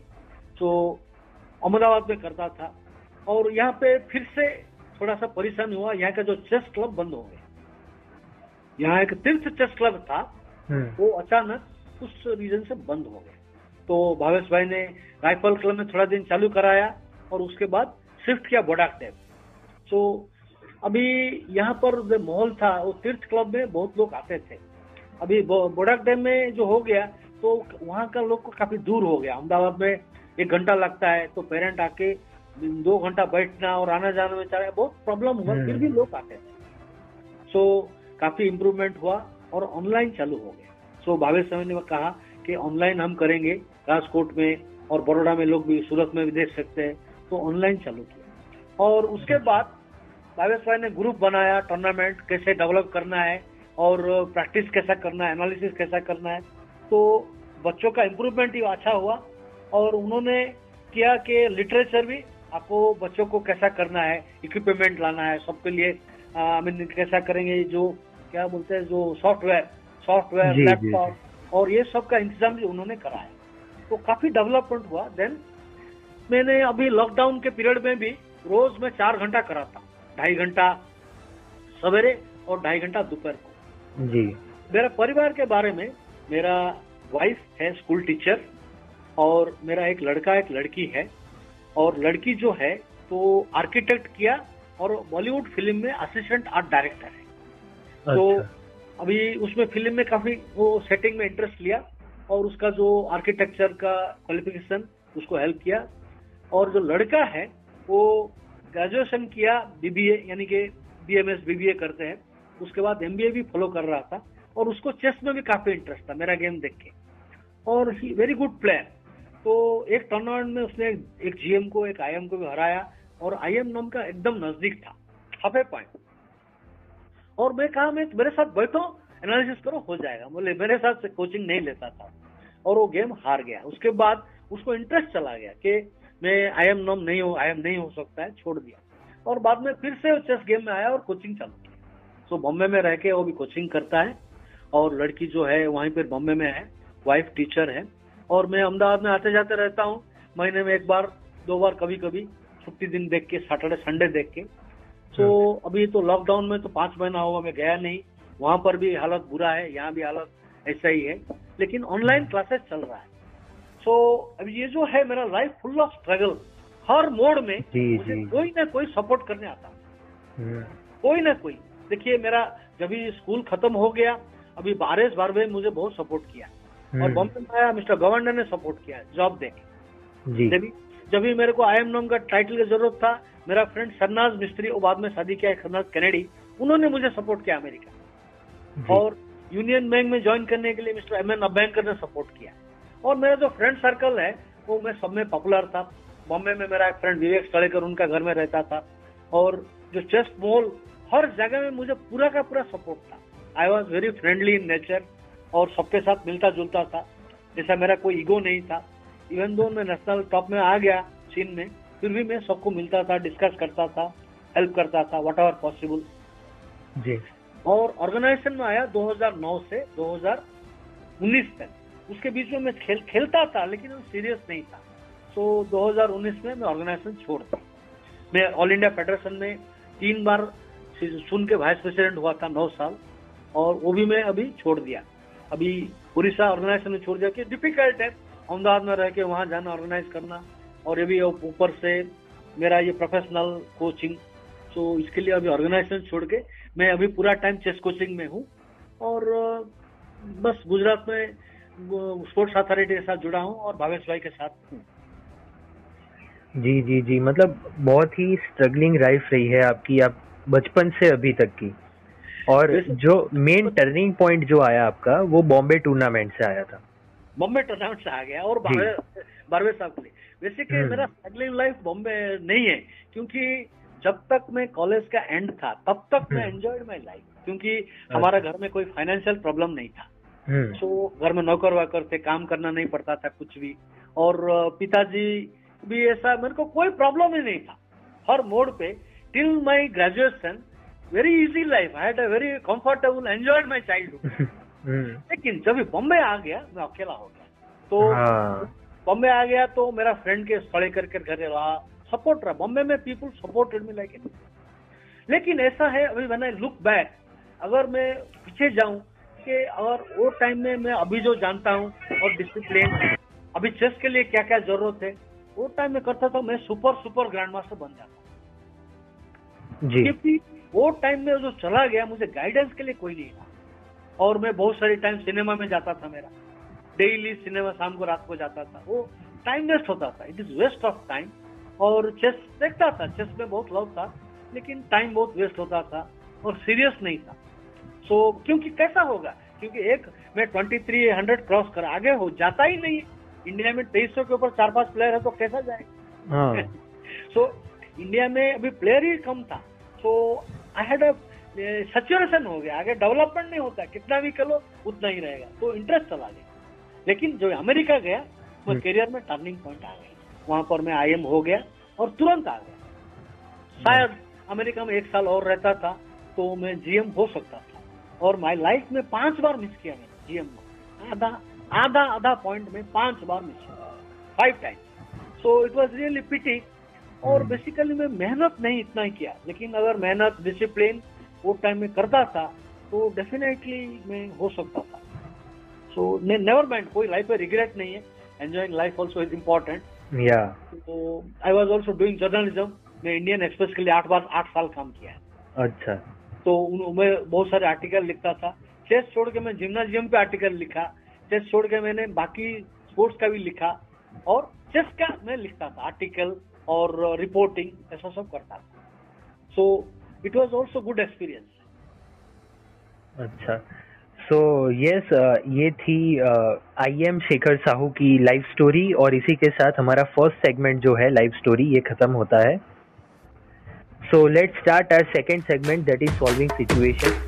तो अहमदाबाद में करता था। और यहाँ पे फिर से थोड़ा सा परेशानी हुआ, यहाँ का जो चेस क्लब बंद हो गया। यहाँ एक तीर्थ चेस क्लब था, वो अचानक उस रीजन से बंद हो गया। तो भावेश भाई ने राइफल क्लब में थोड़ा दिन चालू कराया और उसके बाद शिफ्ट किया बोडाक डैम। तो अभी यहाँ पर जो माहौल था वो तीर्थ क्लब में बहुत लोग आते थे। अभी बोडाक डैम में जो हो गया तो वहाँ का लोग को काफी दूर हो गया। अहमदाबाद में 1 घंटा लगता है, तो पेरेंट आके 2 घंटा बैठना और आना जाना में बहुत प्रॉब्लम हुआ, फिर भी लोग आते थे। सो काफी इम्प्रूवमेंट हुआ और ऑनलाइन चालू हो गया। सो भावेश स्वामी ने कहा कि ऑनलाइन हम करेंगे, राजकोट में और बड़ौदा में लोग भी, सूरत में भी देख सकते हैं, तो ऑनलाइन चालू किया। और उसके बाद भावेश भाई ने ग्रुप बनाया, टूर्नामेंट कैसे डेवलप करना है और प्रैक्टिस कैसा करना है, एनालिसिस कैसा करना है, तो बच्चों का इम्प्रूवमेंट ही अच्छा हुआ। और उन्होंने किया कि लिटरेचर भी आपको बच्चों को कैसा करना है, इक्विपमेंट लाना है सबके लिए, कैसा करेंगे, जो क्या बोलते हैं, जो सॉफ्टवेयर लैपटॉप और ये सब का इंतजाम भी उन्होंने कराया, तो काफी डेवलपमेंट हुआ। देन मैंने अभी लॉकडाउन के पीरियड में भी रोज मैं 4 घंटा कराता, 2.5 घंटा सवेरे और 2.5 घंटा दोपहर को जी। मेरा परिवार के बारे में, मेरा वाइफ है स्कूल टीचर और मेरा एक लड़का एक लड़की है, और लड़की जो है तो आर्किटेक्ट किया और बॉलीवुड फिल्म में असिस्टेंट आर्ट डायरेक्टर है। तो अभी उसमें फिल्म में काफी वो सेटिंग में इंटरेस्ट लिया और उसका जो आर्किटेक्चर का क्वालिफिकेशन उसको हेल्प किया। और जो लड़का है वो ग्रेजुएशन किया बीबीए, यानी कि बीएमएस बीबीए करते हैं, उसके बाद एमबीए भी फॉलो कर रहा था और उसको चेस में भी काफी इंटरेस्ट था मेरा गेम देख के, और ही वेरी गुड प्लेयर। तो एक टूर्नामेंट में उसने एक जीएम को, एक आईएम को भी हराया और आईएम नाम का एकदम नजदीक था, हाफ ए पॉइंट। और मैं कहा मैं मेरे साथ बैठो, एनालिसिस करो, हो जाएगा। बोले मेरे साथ से कोचिंग नहीं लेता था और वो गेम हार गया। उसके बाद उसको इंटरेस्ट चला गया कि मैं आईएम नहीं हो सकता है, छोड़ दिया। और बाद में फिर से चेस गेम में आया और कोचिंग चालू किया। सो बॉम्बे में रह के वो भी कोचिंग करता है और लड़की जो है वहीं पर बॉम्बे में है, वाइफ टीचर है। और मैं अहमदाबाद में आते जाते रहता हूँ, महीने में 1 बार 2 बार कभी कभी छुट्टी दिन देख के, सैटरडे संडे देख के। तो अभी तो लॉकडाउन में तो 5 महीना हुआ मैं गया नहीं, वहां पर भी हालत बुरा है, यहाँ भी हालत ऐसा ही है, लेकिन ऑनलाइन क्लासेस चल रहा है। सो अभी ये जो है मेरा life full of struggle, her mode में मुझे कोई ना कोई सपोर्ट करने आता, कोई ना कोई। देखिए मेरा जब भी स्कूल खत्म हो गया, अभी बारिश बारवे मुझे बहुत सपोर्ट किया और बॉम्बे में आया, मिस्टर गवर्नर ने सपोर्ट किया जॉब देके। जब भी मेरे को आईएम नाम का टाइटल की जरूरत था, मेरा फ्रेंड सरनाज मिस्त्री, वो बाद में शादी किया सरनाज कैनेडी, उन्होंने मुझे सपोर्ट किया अमेरिका। और यूनियन बैंक में ज्वाइन करने के लिए मिस्टर एमएन अबैंकर ने सपोर्ट किया। और मेरा जो फ्रेंड सर्कल है वो मैं सब में पॉपुलर था। बॉम्बे में मेरा एक फ्रेंड विवेक सड़ेकर, उनका घर में रहता था। और जो चेस मॉल, हर जगह में मुझे पूरा का पूरा सपोर्ट था। I was very friendly in nature और सबके साथ मिलता जुलता था, जैसा मेरा कोई ईगो नहीं था। इवन दो मैं नेशनल टॉप में आ गया चीन में, फिर भी मैं सबको मिलता था, डिस्कस करता था, हेल्प करता था, व्हाट एवर पॉसिबल जी। और ऑर्गेनाइजेशन में आया 2009 से 2019 तक। उसके बीच में मैं खेलता था लेकिन सीरियस नहीं था। सो 2019 में मैं ऑर्गेनाइजेशन छोड़ दी। मैं ऑल इंडिया फेडरेशन में 3 बार चुन के वाइस प्रेसिडेंट हुआ था 9 साल, और वो भी मैं अभी छोड़ दिया। अभी उड़ीसा ऑर्गेनाइजेशन में छोड़ दिया कि डिफिकल्ट है अहमदाबाद में रह के वहां जाना, ऑर्गेनाइज करना, और ये भी ऊपर से मेरा ये प्रोफेशनल कोचिंग। तो इसके लिए अभी ऑर्गेनाइजेशन छोड़ के मैं अभी पूरा टाइम चेस कोचिंग में हूँ और बस गुजरात में स्पोर्ट्स अथॉरिटी के साथ जुड़ा हूँ और भावेश भाई के साथ हूँ। जी जी जी, मतलब बहुत ही स्ट्रगलिंग लाइफ रही है आपकी, आप बचपन से अभी तक की। और जो मेन टर्निंग पॉइंट जो आया आपका, वो बॉम्बे टूर्नामेंट से आया था। बॉम्बे टूर्नामेंट से आ गया। और बारहवें साल के लिए वैसे कि मेरा स्ट्रगलिंग लाइफ बॉम्बे नहीं है, क्योंकि जब तक मैं कॉलेज का एंड था तब तक मैं एंजॉयड माई लाइफ, क्योंकि हमारा घर में कोई फाइनेंशियल प्रॉब्लम नहीं था। तो घर में नौकर वाकर थे, काम करना नहीं पड़ता था कुछ भी, और पिताजी भी ऐसा, मेरे को कोई प्रॉब्लम ही नहीं था हर मोड पे। Till my graduation very easy life, I had a very comfortable, enjoyed my childhood. लेकिन जब बॉम्बे आ गया मैं अकेला हो गया। तो बॉम्बे आ गया तो मेरा फ्रेंड के स्थले करके घर रहा, सपोर्ट रहा। बॉम्बे में people supported me like it. लेकिन ऐसा है, अभी व्हेन आई लुक बैक, अगर मैं पीछे जाऊं कि अगर वो टाइम में मैं अभी जो जानता हूं और डिसिप्लिन, अभी चेस के लिए क्या क्या जरूरत है, वो टाइम में करता था, मैं सुपर ग्रैंड मास्टर बन जाता जी। क्योंकि वो टाइम में जो चला गया, मुझे गाइडेंस के लिए कोई नहीं था। और मैं बहुत सारी टाइम सिनेमा में जाता था, मेरा डेली सिनेमा शाम को रात को जाता था, वो टाइम वेस्ट होता था, it is waste of time. और चेस देखता था, चेस में बहुत लव था, लेकिन टाइम बहुत वेस्ट होता था और सीरियस नहीं था। सो क्योंकि कैसा होगा, क्योंकि एक मैं 2300 क्रॉस कर आगे हो जाता ही नहीं है। इंडिया में 2300 के ऊपर 4-5 प्लेयर है तो कैसा जाएगा। हाँ। सो इंडिया में अभी प्लेयर ही कम था, सो आई हैड अ सैचुरेशन हो गया, आगे डेवलपमेंट नहीं होता, कितना भी करो उतना ही रहेगा, तो इंटरेस्ट चला गया। लेकिन जो अमेरिका गया वो करियर में टर्निंग पॉइंट आ गया, वहां पर मैं IM हो गया और तुरंत आ गया। शायद अमेरिका में 1 साल और रहता था तो मैं GM हो सकता था, और माय लाइफ में 5 बार मिस किया मैंने GM में, आधा पॉइंट में 5 बार मिस किया, 5 times. So it was really pity. और बेसिकली मैं मेहनत नहीं इतना ही किया, लेकिन अगर मेहनत डिसिप्लिन वो टाइम में करता था तो डेफिनेटली मैं हो सकता था। सो नेवर माइंड, कोई लाइफ में रिग्रेट नहीं है, enjoying life also is important. तो I was also doing journalism, मैं इंडियन एक्सप्रेस के लिए 8 साल काम किया है। अच्छा। तो मैं बहुत सारे आर्टिकल लिखता था, चेस छोड़ के मैं जिम्नाजियम पे आर्टिकल लिखा, चेस छोड़ के मैंने बाकी स्पोर्ट्स का भी लिखा, और चेस का मैं लिखता था आर्टिकल और रिपोर्टिंग, ऐसा सब करता था। सो it was also good experience. अच्छा, सो यस, ये थी IM शेखर साहू की लाइफ स्टोरी, और इसी के साथ हमारा फर्स्ट सेगमेंट जो है लाइफ स्टोरी ये खत्म होता है। So let's start our second segment, that is solving situation.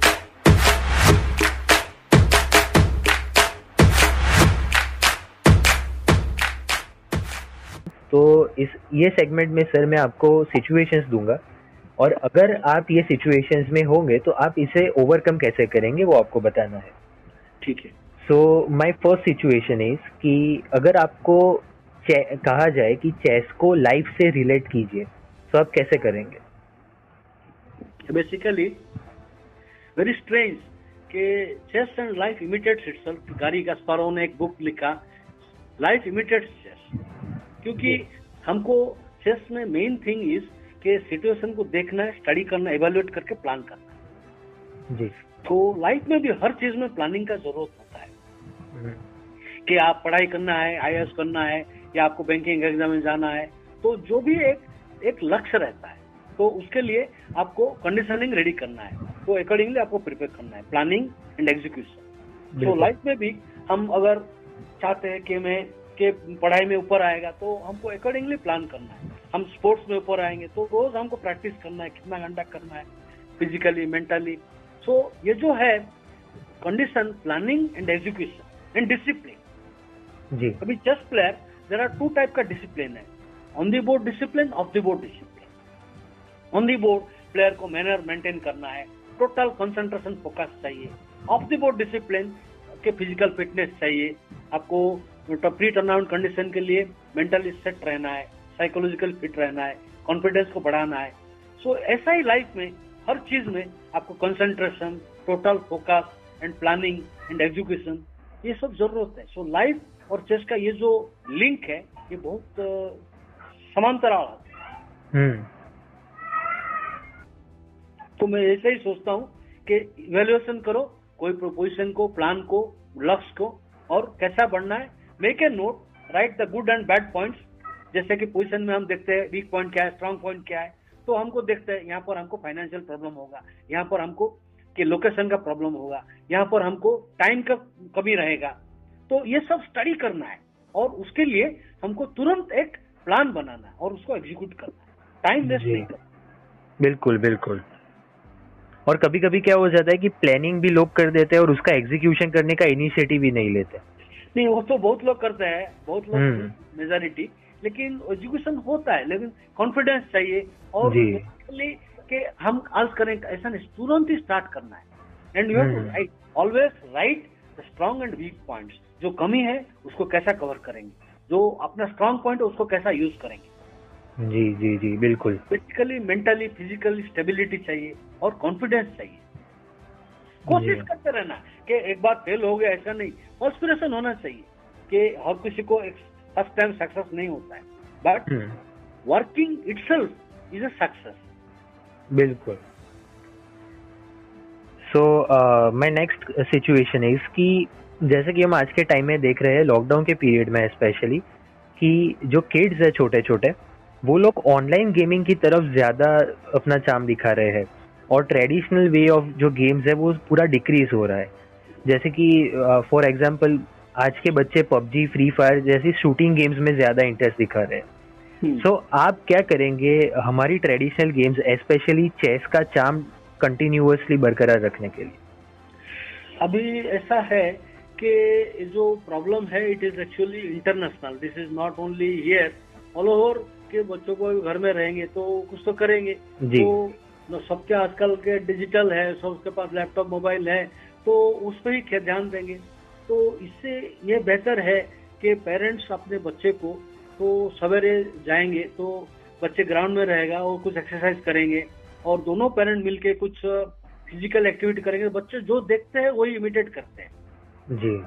तो ये सेगमेंट में सर मैं आपको सिचुएशंस दूंगा, और अगर आप ये सिचुएशंस में होंगे तो आप इसे ओवरकम कैसे करेंगे वो आपको बताना है। ठीक है। सो माय फर्स्ट सिचुएशन इज कि अगर आपको कहा जाए कि चेस को लाइफ से रिलेट कीजिए तो आप कैसे करेंगे? बेसिकली वेरी स्ट्रेंज कि chess and life imitates itself. Garry Kasparov ने एक बुक लिखा, लाइफ इमिटेट्स चेस, क्योंकि हमको चेस में मेन थिंग इज के सिचुएशन को देखना है, स्टडी करना, इवेल्युएट करके प्लान करना है जी। तो लाइफ में भी हर चीज में प्लानिंग का जरूरत होता है कि आप पढ़ाई करना है, IAS करना है, या आपको बैंकिंग एग्जाम में जाना है, तो जो भी एक लक्ष्य रहता है तो उसके लिए आपको कंडीशनिंग रेडी करना है, तो अकॉर्डिंगली आपको प्रिपेयर करना है, प्लानिंग एंड एग्जीक्यूशन। तो लाइफ में भी हम अगर चाहते हैं कि मैं के पढ़ाई में ऊपर आएगा तो हमको अकॉर्डिंगली प्लान करना है, हम स्पोर्ट्स में ऊपर आएंगे तो रोज हमको प्रैक्टिस करना है, कितना घंटा करना है फिजिकली मेंटली। सो ये जो है condition, planning and execution and discipline जी। अभी chess player there are 2 type का डिसिप्लिन है, on the board discipline, off the board discipline. On the board player को मैनर मेंटेन करना है, टोटल कंसंट्रेशन फोकस चाहिए। ऑफ द बोर्ड डिसिप्लिन के फिजिकल फिटनेस चाहिए, आपको प्री टूर्नामेंट कंडीशन के लिए मेंटली सेट रहना है, साइकोलॉजिकल फिट रहना है, कॉन्फिडेंस को बढ़ाना है। सो ऐसा ही लाइफ में हर चीज में आपको concentration, total focus and planning and execution, ये सब जरूरत है। सो लाइफ और चेस का ये जो लिंक है ये बहुत समांतराल है। तो मैं ऐसे ही सोचता हूँ कि इवेल्युएशन करो कोई पोजीशन को, प्लान को, लक्ष्य को, और कैसा बढ़ना है, make a note, right the good and bad points. जैसे कि पोजीशन में हम देखते हैं वीक पॉइंट क्या है, स्ट्रांग पॉइंट क्या है, तो हमको देखते हैं यहाँ पर हमको फाइनेंशियल प्रॉब्लम होगा, यहाँ पर हमको कि लोकेशन का प्रॉब्लम होगा, यहाँ पर हमको टाइम का कमी रहेगा, तो ये सब स्टडी करना है, और उसके लिए हमको तुरंत एक प्लान बनाना है और उसको एग्जीक्यूट करना है, टाइम वेस्ट नहीं करना। बिल्कुल बिल्कुल। और कभी कभी क्या हो जाता है कि प्लानिंग भी लोग कर देते हैं और उसका एग्जीक्यूशन करने का इनिशिएटिव भी नहीं लेते। नहीं, वो तो बहुत लोग करते हैं, बहुत लोग मेजॉरिटी, लेकिन एजुकेशन होता है, लेकिन कॉन्फिडेंस चाहिए, और कि हम आज करें ऐसा नहीं, तुरंत ही स्टार्ट करना है। And you have to always write the strong and weak points, जो कमी है उसको कैसा कवर करेंगे, जो अपना स्ट्रांग पॉइंट है उसको कैसा यूज करेंगे। जी जी जी बिल्कुल। बेसिकली मेंटली फिजिकली स्टेबिलिटी चाहिए और कॉन्फिडेंस चाहिए। कोशिश करते रहना कि एक बार फेल हो गया ऐसा नहीं, इंस्पिरेशन होना चाहिए कि हर किसी को एक फर्स्ट टाइम सक्सेस नहीं होता है, but working itself is a success. बिल्कुल। So my next situation is कि जैसे कि हम आज के टाइम में देख रहे हैं, लॉकडाउन के पीरियड में स्पेशली, कि जो किड्स है छोटे छोटे, वो लोग ऑनलाइन गेमिंग की तरफ ज्यादा अपना चाम दिखा रहे हैं, और ट्रेडिशनल वे ऑफ जो गेम्स है वो पूरा डिक्रीज हो रहा है। जैसे कि फॉर एग्जांपल आज के बच्चे पबजी, फ्री फायर जैसी शूटिंग गेम्स में ज़्यादा इंटरेस्ट दिखा रहे हैं। सो आप क्या करेंगे हमारी ट्रेडिशनल गेम्स स्पेशली चेस का चार्म कंटिन्यूअसली बरकरार रखने के लिए? अभी ऐसा है कि जो प्रॉब्लम है it is actually international, this is not only here, all over के बच्चों को घर में रहेंगे तो कुछ तो करेंगे जी। तो सबके आजकल के डिजिटल है, सबके पास लैपटॉप मोबाइल है, तो उस पर ही ध्यान देंगे। तो इससे ये बेहतर है कि पेरेंट्स अपने बच्चे को तो सवेरे जाएंगे तो बच्चे ग्राउंड में रहेगा और कुछ एक्सरसाइज करेंगे और दोनों पेरेंट मिलके कुछ फिजिकल एक्टिविटी करेंगे। बच्चे जो देखते हैं वही इमिटेट करते हैं जी।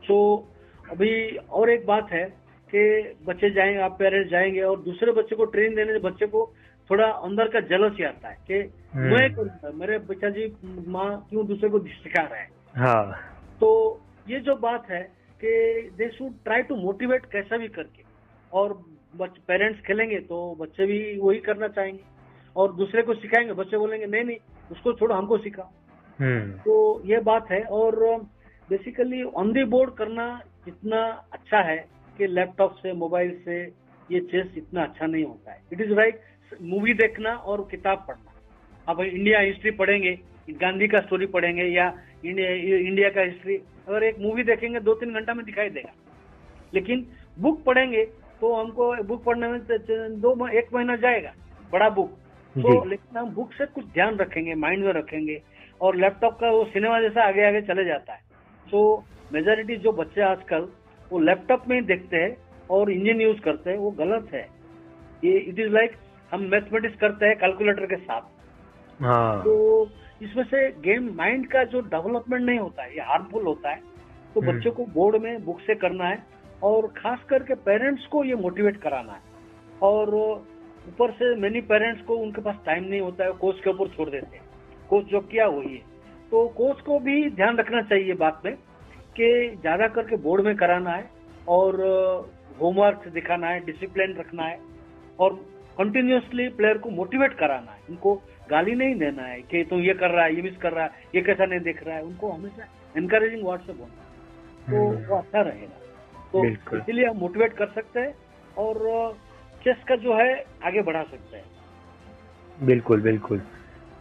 तो अभी और एक बात है कि बच्चे जाएंगे, आप पेरेंट्स जाएंगे और दूसरे बच्चे को ट्रेन देने से बच्चे को थोड़ा अंदर का जलसी आता है कि मैं करूंगा, मेरे पिताजी माँ क्यों दूसरे को सिखा रहे हैं। हाँ। तो ये जो बात है कि they should try to motivate कैसा भी करके, और पेरेंट्स खेलेंगे तो बच्चे भी वही करना चाहेंगे और दूसरे को सिखाएंगे, बच्चे बोलेंगे नहीं नहीं उसको छोड़ो हमको सिखा। तो ये बात है। और बेसिकली ऑन दी बोर्ड करना इतना अच्छा है कि लैपटॉप से, मोबाइल से ये चेस इतना अच्छा नहीं होता है। इट इज लाइक मूवी देखना और किताब पढ़ना। अब इंडिया हिस्ट्री पढ़ेंगे, गांधी का स्टोरी पढ़ेंगे या इंडिया का हिस्ट्री, अगर एक मूवी देखेंगे 2-3 घंटा में दिखाई देगा, लेकिन बुक पढ़ेंगे तो हमको बुक पढ़ने में 1 महीना जाएगा, बड़ा बुक। तो लेकिन हम बुक से कुछ ध्यान रखेंगे, माइंड में रखेंगे, और लैपटॉप का वो सिनेमा जैसा आगे आगे चले जाता है। तो मेजॉरिटी जो बच्चे आजकल वो लैपटॉप में ही देखते हैं और इंजन यूज करते हैं, वो गलत है। ये इट इज लाइक हम मैथमेटिक्स करते हैं कैलकुलेटर के साथ। हाँ। तो इसमें से गेम माइंड का जो डेवलपमेंट नहीं होता है, ये हार्मफुल होता है। तो बच्चों को बोर्ड में बुक से करना है और खास करके पेरेंट्स को ये मोटिवेट कराना है। और ऊपर से मेनी पेरेंट्स को उनके पास टाइम नहीं होता है, कोच के ऊपर छोड़ देते हैं, कोच जो किया वही है। तो कोच को भी ध्यान रखना चाहिए बात में कि ज्यादा करके बोर्ड में कराना है और होमवर्क दिखाना है, डिसिप्लिन रखना है और कंटिन्यूअसली प्लेयर को मोटिवेट कराना है। उनको गाली नहीं देना है कि तुम ये कर रहा है, ये मिस कर रहा है, ये कैसा नहीं देख रहा है। उनको हमेशा एनकरेजिंग वर्ड से बोलना, तो वो अच्छा रहेगा। तो इसीलिए हम मोटिवेट कर सकते हैं और चेस का जो है आगे बढ़ा सकते हैं। बिल्कुल बिल्कुल।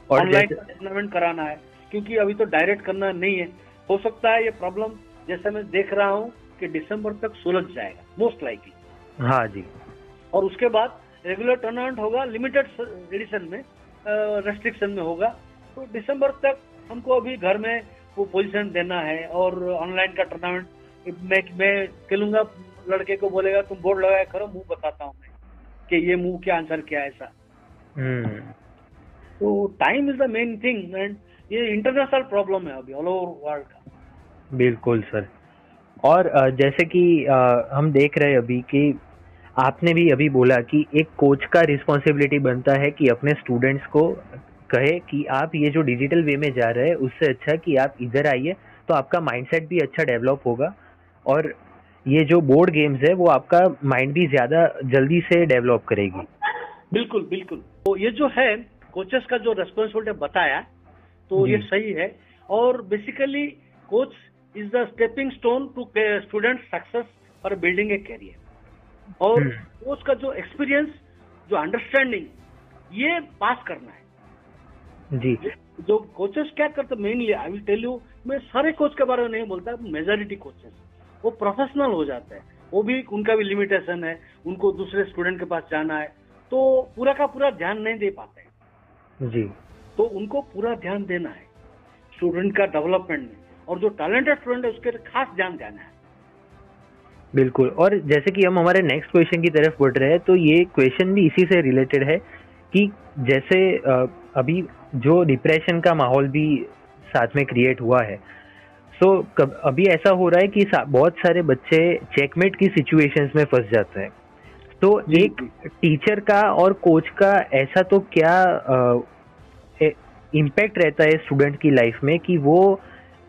और ऑनलाइन टूर्नामेंट कराना है, क्योंकि अभी तो डायरेक्ट करना नहीं है। हो सकता है ये प्रॉब्लम जैसे मैं देख रहा हूँ कि दिसंबर तक सुलझ जाएगा मोस्ट लाइकली। हाँ जी। और उसके बाद रेगुलर टूर्नामेंट होगा, लिमिटेड एडिशन में, रेस्ट्रिक्शन में होगा। तो दिसंबर तक हमको अभी घर में वो पोजीशन देना है और ऑनलाइन का टूर्नामेंट मैं खेलूंगा, लड़के को बोलेगा तुम बोर्ड लगाया करो, मुंह बताता हूँ मैं कि ये मुंह क्या आंसर क्या है ऐसा। तो time is the main thing and ये इंटरनेशनल प्रॉब्लम है अभी ऑल ओवर वर्ल्ड का। बिल्कुल सर। और जैसे कि हम देख रहे हैं अभी कि आपने भी अभी बोला कि एक कोच का रिस्पॉन्सिबिलिटी बनता है कि अपने स्टूडेंट्स को कहे कि आप ये जो डिजिटल वे में जा रहे हैं उससे अच्छा कि आप इधर आइए, तो आपका माइंडसेट भी अच्छा डेवलप होगा और ये जो बोर्ड गेम्स है वो आपका माइंड भी ज्यादा जल्दी से डेवलप करेगी। बिल्कुल बिल्कुल। तो ये जो है कोचेस का जो रेस्पॉन्सिबिलिटी बताया तो ये सही है। और basically coach is the stepping stone to student success और बिल्डिंग ए करियर। और कोच का जो एक्सपीरियंस, जो अंडरस्टैंडिंग, ये पास करना है जी। जो कोचेस क्या करते mainly, I will tell you, मैं सारे कोच के बारे में नहीं बोलता, मेजॉरिटी कोचेस वो प्रोफेशनल हो जाते हैं, वो भी उनका भी लिमिटेशन है, उनको दूसरे स्टूडेंट के पास जाना है तो पूरा का पूरा ध्यान नहीं दे पाते जी। तो उनको पूरा ध्यान देना है स्टूडेंट का डेवलपमेंट में, और जो टैलेंटेड स्टूडेंट है उसके खास ध्यान देना है। बिल्कुल। और जैसे कि हम हमारे नेक्स्ट क्वेश्चन की तरफ बढ़ रहे हैं, तो ये क्वेश्चन भी इसी से रिलेटेड है कि जैसे अभी जो डिप्रेशन का माहौल भी साथ में क्रिएट हुआ है, सो अभी ऐसा हो रहा है कि बहुत सारे बच्चे चेकमेट की सिचुएशंस में फंस जाते हैं। तो एक टीचर का और कोच का ऐसा तो क्या इम्पैक्ट रहता है स्टूडेंट की लाइफ में कि वो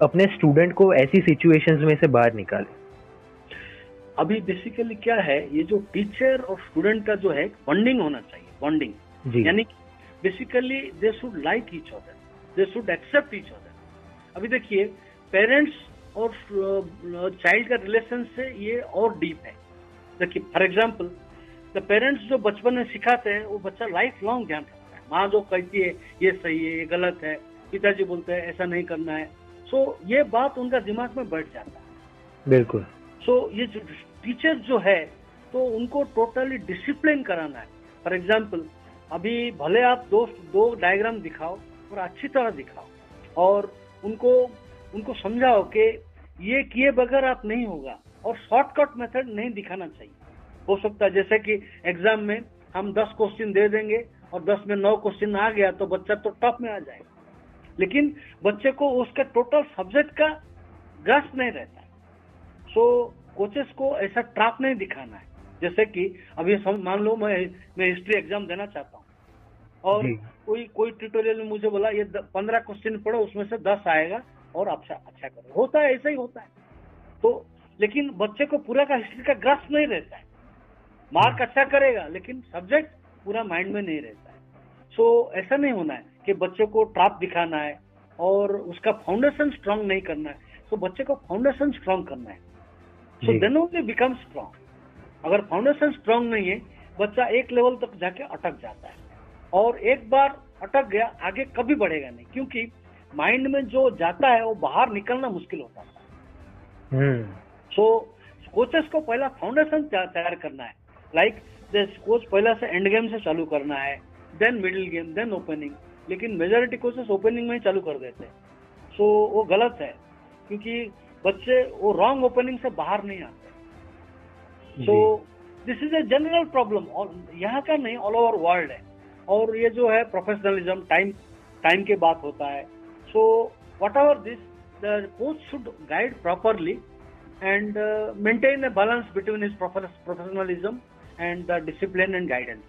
अपने स्टूडेंट को ऐसी सिचुएशंस में से बाहर निकाले? अभी बेसिकली क्या है, ये जो टीचर और स्टूडेंट का जो है बॉन्डिंग होना चाहिए, बॉन्डिंग, यानी basically they should like each other, they should accept each other. अभी देखिए पेरेंट्स और चाइल्ड का रिलेशन से ये और डीप है। देखिए फॉर एग्जाम्पल द पेरेंट्स जो बचपन में सिखाते हैं वो बच्चा लाइफ लॉन्ग ध्यान रखता है। माँ जो कहती है ये सही है ये गलत है, पिताजी बोलते हैं ऐसा नहीं करना है, सो ये बात उनका दिमाग में बैठ जाता है। बिल्कुल। सो ये जो टीचर जो है तो उनको टोटली डिसिप्लिन कराना है। फॉर एग्जाम्पल अभी भले आप दो डायग्राम दिखाओ और अच्छी तरह दिखाओ और उनको समझाओ कि ये किए बगैर आप नहीं होगा, और शॉर्टकट मेथड नहीं दिखाना चाहिए। हो सकता है जैसे कि एग्जाम में हम 10 क्वेश्चन दे देंगे और 10 में 9 क्वेश्चन आ गया तो बच्चा तो टॉप में आ जाएगा, लेकिन बच्चे को उसका टोटल सब्जेक्ट का ग्रस्त नहीं रहता है। सो कोचेस को ऐसा ट्रैप नहीं दिखाना है। जैसे कि अभी मान लो मैं हिस्ट्री एग्जाम देना चाहता हूँ और कोई ट्यूटोरियल में मुझे बोला ये 15 क्वेश्चन पढ़ो उसमें से 10 आएगा और अच्छा करो, होता है ऐसा ही होता है। तो लेकिन बच्चे को पूरा का हिस्ट्री का ग्रस्त नहीं रहता है, मार्क अच्छा करेगा लेकिन सब्जेक्ट पूरा माइंड में नहीं रहता है। सो ऐसा नहीं होना है कि बच्चे को ट्रैप दिखाना है और उसका फाउंडेशन स्ट्रांग नहीं करना है। सो बच्चे को फाउंडेशन स्ट्रांग करना है, so then only become strong. अगर फाउंडेशन स्ट्रांग नहीं है बच्चा एक लेवल तक जाके अटक जाता है, और एक बार अटक गया आगे कभी बढ़ेगा नहीं, क्योंकि माइंड में जो जाता है वो बाहर निकलना मुश्किल होता है। सो कोचेस को पहला फाउंडेशन तैयार करना है। लाइक कोच पहला से एंड गेम से चालू करना है, then middle game, then opening. लेकिन मेजॉरिटी कोचेस ओपनिंग में ही चालू कर देते हैं, सो वो गलत है, क्योंकि बच्चे वो रॉन्ग ओपनिंग से बाहर नहीं आते। सो this is a general problem, और यहाँ का नहीं ऑल ओवर वर्ल्ड है। और ये जो है प्रोफेशनलिज्म टाइम के बात होता है। So what ever this the coach should guide properly and maintain a balance between his professionalism and the discipline and guidance.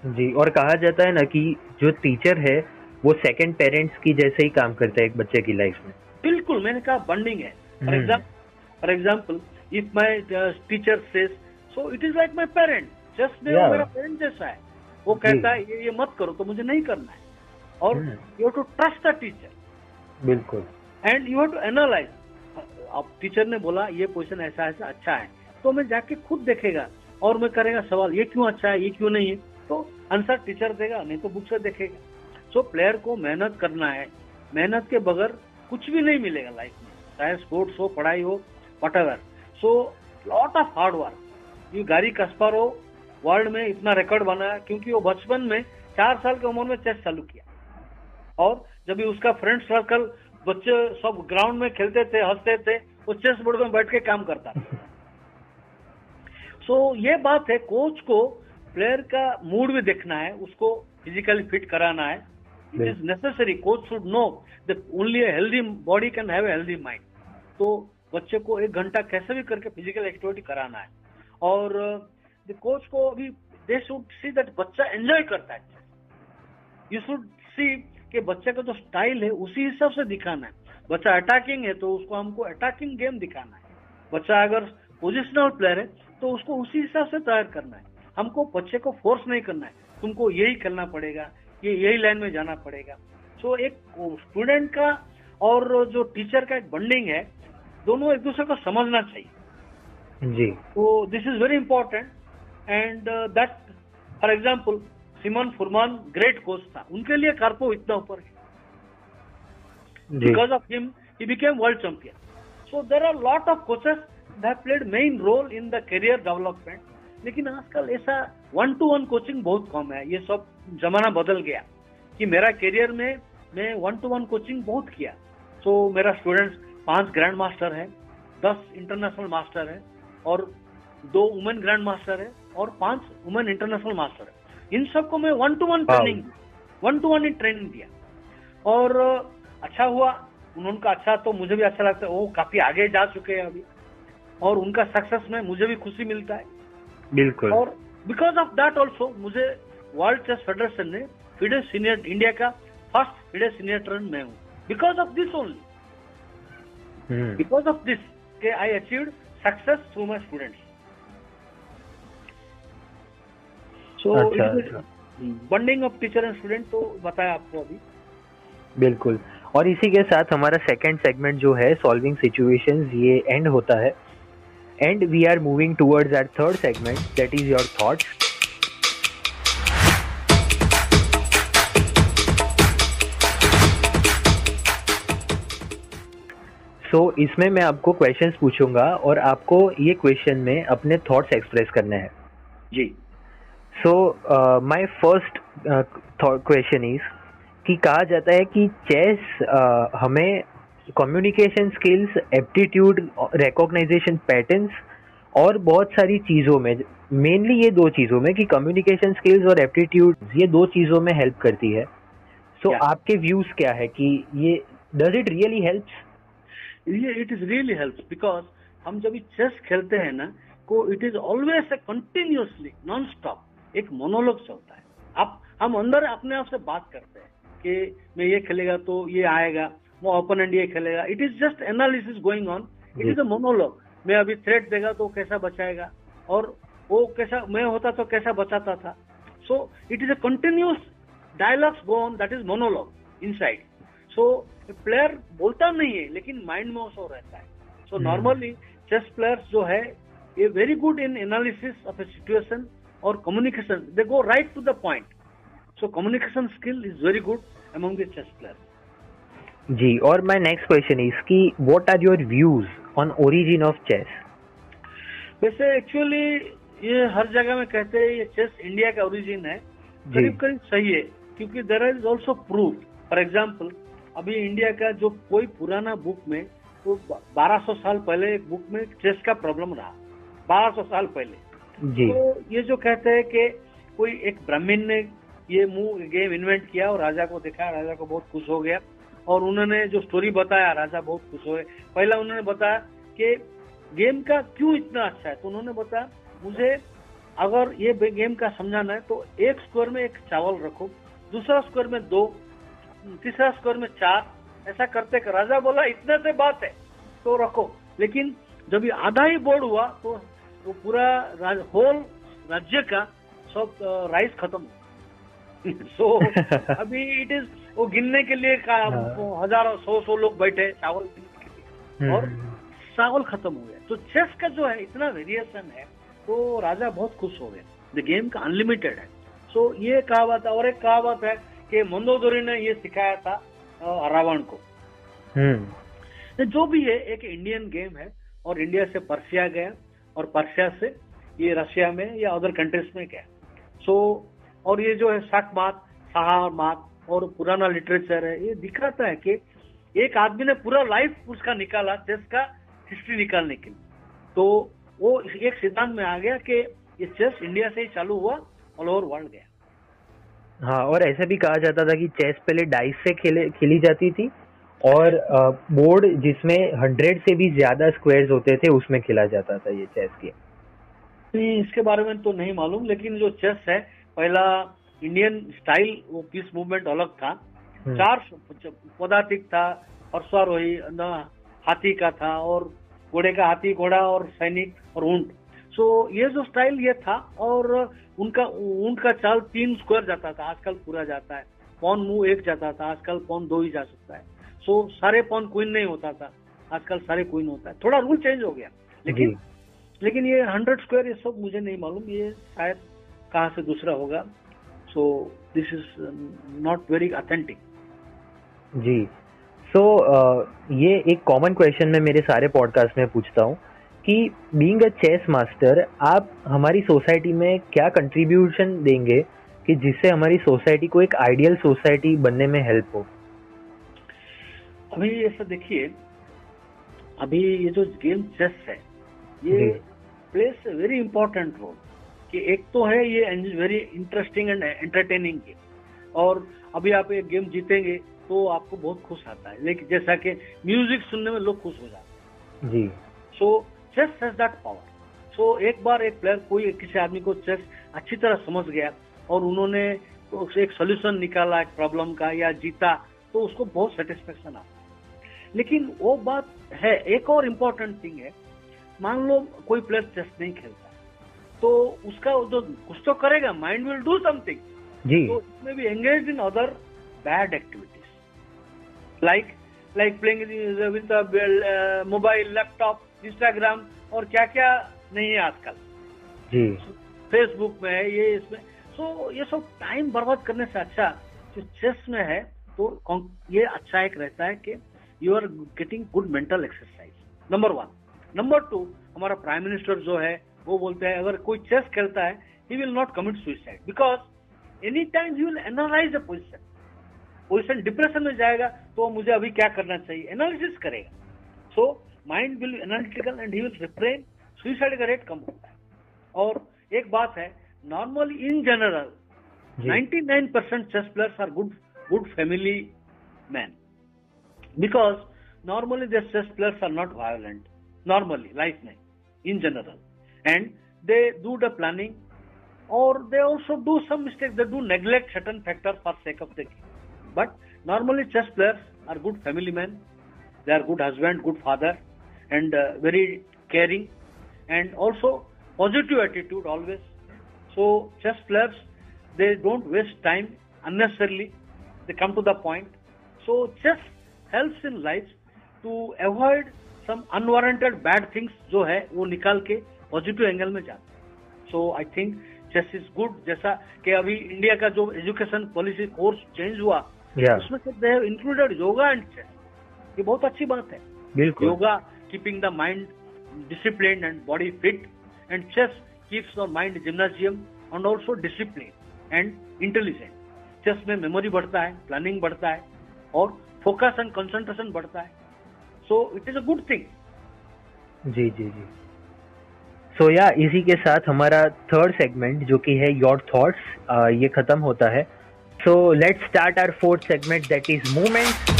जी, और कहा जाता है ना कि जो टीचर है वो सेकंड पेरेंट्स की जैसे ही काम करता है एक बच्चे की लाइफ में। बिल्कुल, मैंने कहा बॉन्डिंग है। For example if my teacher says so it is like my parent, just मेरा पेरेंट जैसा है। वो कहता है ये मत करो तो मुझे नहीं करना है, और you have to trust the teacher. बिल्कुल। And you have to analyse. अब टीचर ने बोला ये पोजीशन ऐसा अच्छा है, तो मैं जाके खुद देखेगा और मैं करेगा सवाल ये क्यों अच्छा है ये क्यों नहीं है, तो आंसर टीचर देगा, नहीं तो बुक से देखेगा। सो प्लेयर को मेहनत करना है, मेहनत के बगैर कुछ भी नहीं मिलेगा लाइफ में, चाहे स्पोर्ट्स हो, पढ़ाई हो, whatever. So lot of hard work. ये गारी कस्पारोव वर्ल्ड में इतना रिकॉर्ड बनाया क्योंकि वो बचपन में 4 साल की उम्र में चेस चालू किया, और जब भी उसका फ्रेंड सर्कल बच्चे सब ग्राउंड में खेलते थे, हंसते थे, वो चेस बोर्ड में बैठ के काम करता था। सो ये बात है, कोच को प्लेयर का मूड भी देखना है, उसको फिजिकली फिट कराना है। It is necessary, coach should know that only a healthy body can have a healthy mind. तो बच्चे को 1 घंटा कैसे भी करके फिजिकल एक्टिविटी कराना है, और द कोच को अभी दे शुड सी दैट बच्चा एंजॉय करता है। यू शुड सी कि बच्चे का जो स्टाइल है उसी हिसाब से दिखाना है। बच्चा अटैकिंग है तो उसको हमको अटैकिंग गेम दिखाना है। बच्चा अगर पोजिशनल प्लेयर है तो उसको उसी हिसाब से तैयार करना है। हमको बच्चे को फोर्स नहीं करना है, तुमको यही करना पड़ेगा, यही लाइन में जाना पड़ेगा। सो एक स्टूडेंट का और जो टीचर का एक बॉन्डिंग है, दोनों एक दूसरे को समझना चाहिए जी। तो this is very important. And that for example Semyon Furman great coach था, उनके लिए कार्पो इतना ऊपर है। Because of him he became world champion. So there are lot of coaches that have played main role in the career development. लेकिन आजकल ऐसा 1-to-1 कोचिंग बहुत कम है। ये सब जमाना बदल गया कि मेरा करियर में मैं 1-to-1 कोचिंग बहुत किया। सो मेरा स्टूडेंट्स 5 ग्रैंड मास्टर है, 10 इंटरनेशनल मास्टर है, और 2 वुमेन ग्रैंड मास्टर है, और 5 वुमेन इंटरनेशनल मास्टर है। इन सबको मैं 1-to-1 ट्रेनिंग, 1-to-1 ही ट्रेनिंग दिया, और अच्छा हुआ उनका। अच्छा तो मुझे भी अच्छा लगता है, वो काफी आगे जा चुके हैं अभी, और उनका सक्सेस में मुझे भी खुशी मिलता है। बिल्कुल। और बिकॉज ऑफ दैट ऑल्सो मुझे वर्ल्ड चेस फेडरेशन ने FIDE सीनियर, इंडिया का फर्स्ट FIDE सीनियर ट्रेनर मैं हूँ, because of this only, because of this के I achieved success through my students. So bonding of teacher and student तो बताया आपको अभी। बिल्कुल, और इसी के साथ हमारा सेकंड सेगमेंट जो है सॉल्विंग सिचुएशंस ये एंड होता है, and we are moving towards our third segment that is your thoughts. So इसमें मैं आपको क्वेश्चंस पूछूंगा और आपको ये क्वेश्चन में अपने थॉट्स एक्सप्रेस करने हैं जी। So my first question is कि कहा जाता है कि चेस हमें communication skills, aptitude, recognisation patterns और बहुत सारी चीज़ों में, मेनली ये दो चीज़ों में कि कम्युनिकेशन स्किल्स और एप्टीट्यूड, ये दो चीज़ों में हेल्प करती है। सो आपके व्यूज क्या है कि ये डज इट रियली हेल्प्स? ये it is really helps because हम जब चेस खेलते हैं ना को it is always a continuously non stop एक मोनोलॉग चलता है। आप हम अंदर अपने आप से बात करते हैं कि मैं ये खेलेगा तो ये आएगा, वो ओपोनेंट ये खेलेगा। It is just analysis going on, it is a monologue. मैं अभी थ्रेट देगा तो कैसा बचाएगा और वो कैसा, मैं होता तो कैसा बचाता था। सो it is a continuous dialogues go on, that is monologue inside. So player बोलता नहीं है लेकिन माइंड में वो रहता है। सो नॉर्मली चेस प्लेयर्स जो है ये very good in analysis of a situation और communication, they go right to the point. So communication skill is very good among the chess players. जी, और माय नेक्स्ट क्वेश्चन इज कि what are your views on origin of chess? वैसे एक्चुअली ये हर जगह में कहते हैं ये चेस इंडिया का ओरिजिन है, करीब करीब सही है, क्योंकि there is also proof. For example अभी इंडिया का जो कोई पुराना बुक में तो 1200 साल पहले एक बुक में चेस का प्रॉब्लम रहा, 1200 साल पहले जी। तो ये जो कहते हैं कि कोई एक ब्राह्मण ने ये गेम इन्वेंट किया और राजा को दिखाया, राजा को बहुत खुश हो गया और उन्होंने जो स्टोरी बताया राजा बहुत खुश हुए। पहला उन्होंने बताया कि गेम का क्यों इतना अच्छा है, तो उन्होंने बताया मुझे अगर ये गेम का समझाना है तो एक स्क्वायर में एक चावल रखो, दूसरा स्क्वायर में 2, तीसरा स्क्वायर में 4, ऐसा करते कर। राजा बोला इतने से बात है तो रखो, लेकिन जब ये आधा ही बोर्ड हुआ तो पूरा होल राज्य का सब राइस खत्म सो अभी इट इज वो गिनने के लिए हजारों 100 लोग बैठे चावल गिनने के लिए और चावल खत्म हो गया। तो चेस का जो है इतना वेरिएशन है तो राजा बहुत खुश हो गए। द गेम का अनलिमिटेड है। सो ये कहावत है। और एक कहावत है कि मंदोदरी ने ये सिखाया था रावण को। जो भी है एक इंडियन गेम है और इंडिया से पर्शिया गया और पर्शिया से ये रशिया में या अदर कंट्रीज में गया। सो और ये जो है शाकमात, शाहमात और पुराना लिटरेचर है, ये दिखाता है कि एक आदमी ने पूरा लाइफ उसका निकाला चेस का हिस्ट्री निकालने के लिए। तो वो एक सिद्धांत में आ गया कि ये चेस इंडिया से ही चालू हुआ, ऑल ओवर वर्ल्ड गया। हाँ, और ऐसे भी कहा जाता था कि चेस पहले डाइस से खेली जाती थी और बोर्ड जिसमें 100 से भी ज्यादा स्क्वायर्स होते थे उसमें खेला जाता था ये चेस गेम। इसके बारे में तो नहीं मालूम, लेकिन जो चेस है पहला इंडियन स्टाइल वो पीस मूवमेंट अलग था। 4 पदातिक था, अश्वारोही, हाथी का था और घोड़े का, हाथी, घोड़ा और सैनिक और ऊंट। सो ये जो स्टाइल ये था और उनका ऊंट का चाल 3 स्क्वायर जाता था, आजकल पूरा जाता है। पॉन मूव 1 जाता था, आजकल पॉन 2 ही जा सकता है। सो सारे पॉन क्वीन नहीं होता था, आजकल सारे क्वीन होता है। थोड़ा रूल चेंज हो गया, लेकिन ये 100 स्क्वायर ये सब मुझे नहीं मालूम, ये शायद कहाँ से दूसरा होगा। So this is not very authentic. जी, सो ये एक कॉमन क्वेश्चन मैं मेरे सारे पॉडकास्ट में पूछता हूँ कि बीइंग अ चेस मास्टर आप हमारी सोसाइटी में क्या कंट्रीब्यूशन देंगे कि जिससे हमारी सोसाइटी को एक आइडियल सोसाइटी बनने में हेल्प हो? अभी ऐसा देखिए, अभी ये जो गेम चेस है ये plays a very important role कि एक तो है ये very interesting and entertaining game और अभी आप एक गेम जीतेंगे तो आपको बहुत खुश आता है, लेकिन जैसा कि म्यूजिक सुनने में लोग खुश हो जाते हैं जी। सो चेस हैज दैट पावर। सो एक बार एक प्लेयर कोई किसी आदमी को चेस अच्छी तरह समझ गया और उन्होंने एक सोल्यूशन निकाला एक प्रॉब्लम का या जीता तो उसको बहुत सेटिस्फेक्शन आता है। लेकिन वो बात है, एक और इम्पोर्टेंट थिंग है, मान लो कोई प्लेयर चेस नहीं खेलता तो उसका जो कुछ तो करेगा, माइंड विल डू समथिंग। जी तो इसमें भी engage in other bad activities like playing with mobile, laptop, Instagram और क्या क्या नहीं है आजकल, जी फेसबुक में है ये, इसमें। सो ये सब टाइम बर्बाद करने से अच्छा जो चेस में है, तो ये अच्छा एक रहता है कि you are getting good mental exercise, number 1। Number 2, हमारा प्राइम मिनिस्टर जो है वो बोलते हैं अगर कोई चेस खेलता है he will not commit suicide, because any time he will analyse the position depression में जाएगा तो मुझे अभी क्या करना चाहिए, एनालिसिस करेगा। So mind will analytical and he will refrain, suicide का रेट कम होता है। और एक बात है, normally in general 99% chess players are good family men, because normally the chess players are not violent normally life में in general, and they do the planning, or they also do some mistakes, they do neglect certain factors for sake of the game. But normally chess players are good family men, they are good husband, good father, and very caring, and also positive attitude always. So chess players, they don't waste time unnecessarily, they come to the point. So chess helps in life to avoid some unwarranted bad things जो है वो निकाल के पॉजिटिव एंगल में जाते हैं। So I think chess is good. जैसा कि अभी इंडिया का जो एजुकेशन पॉलिसी कोर्स चेंज हुआ, उसमें से they have included yoga and chess, ये बहुत अच्छी बात है। बिल्कुल। Yoga keeping the mind discipline and body fit, and chess keeps your mind gymnasium and also discipline and intelligent. Chess में मेमोरी बढ़ता है, प्लानिंग बढ़ता है, और फोकस एंड कंसंट्रेशन बढ़ता है। So it is a good thing. जी जी जी। सो या इसी के साथ हमारा थर्ड सेगमेंट जो कि है योर थॉट्स ये खत्म होता है। So let's start our fourth segment, that is movement.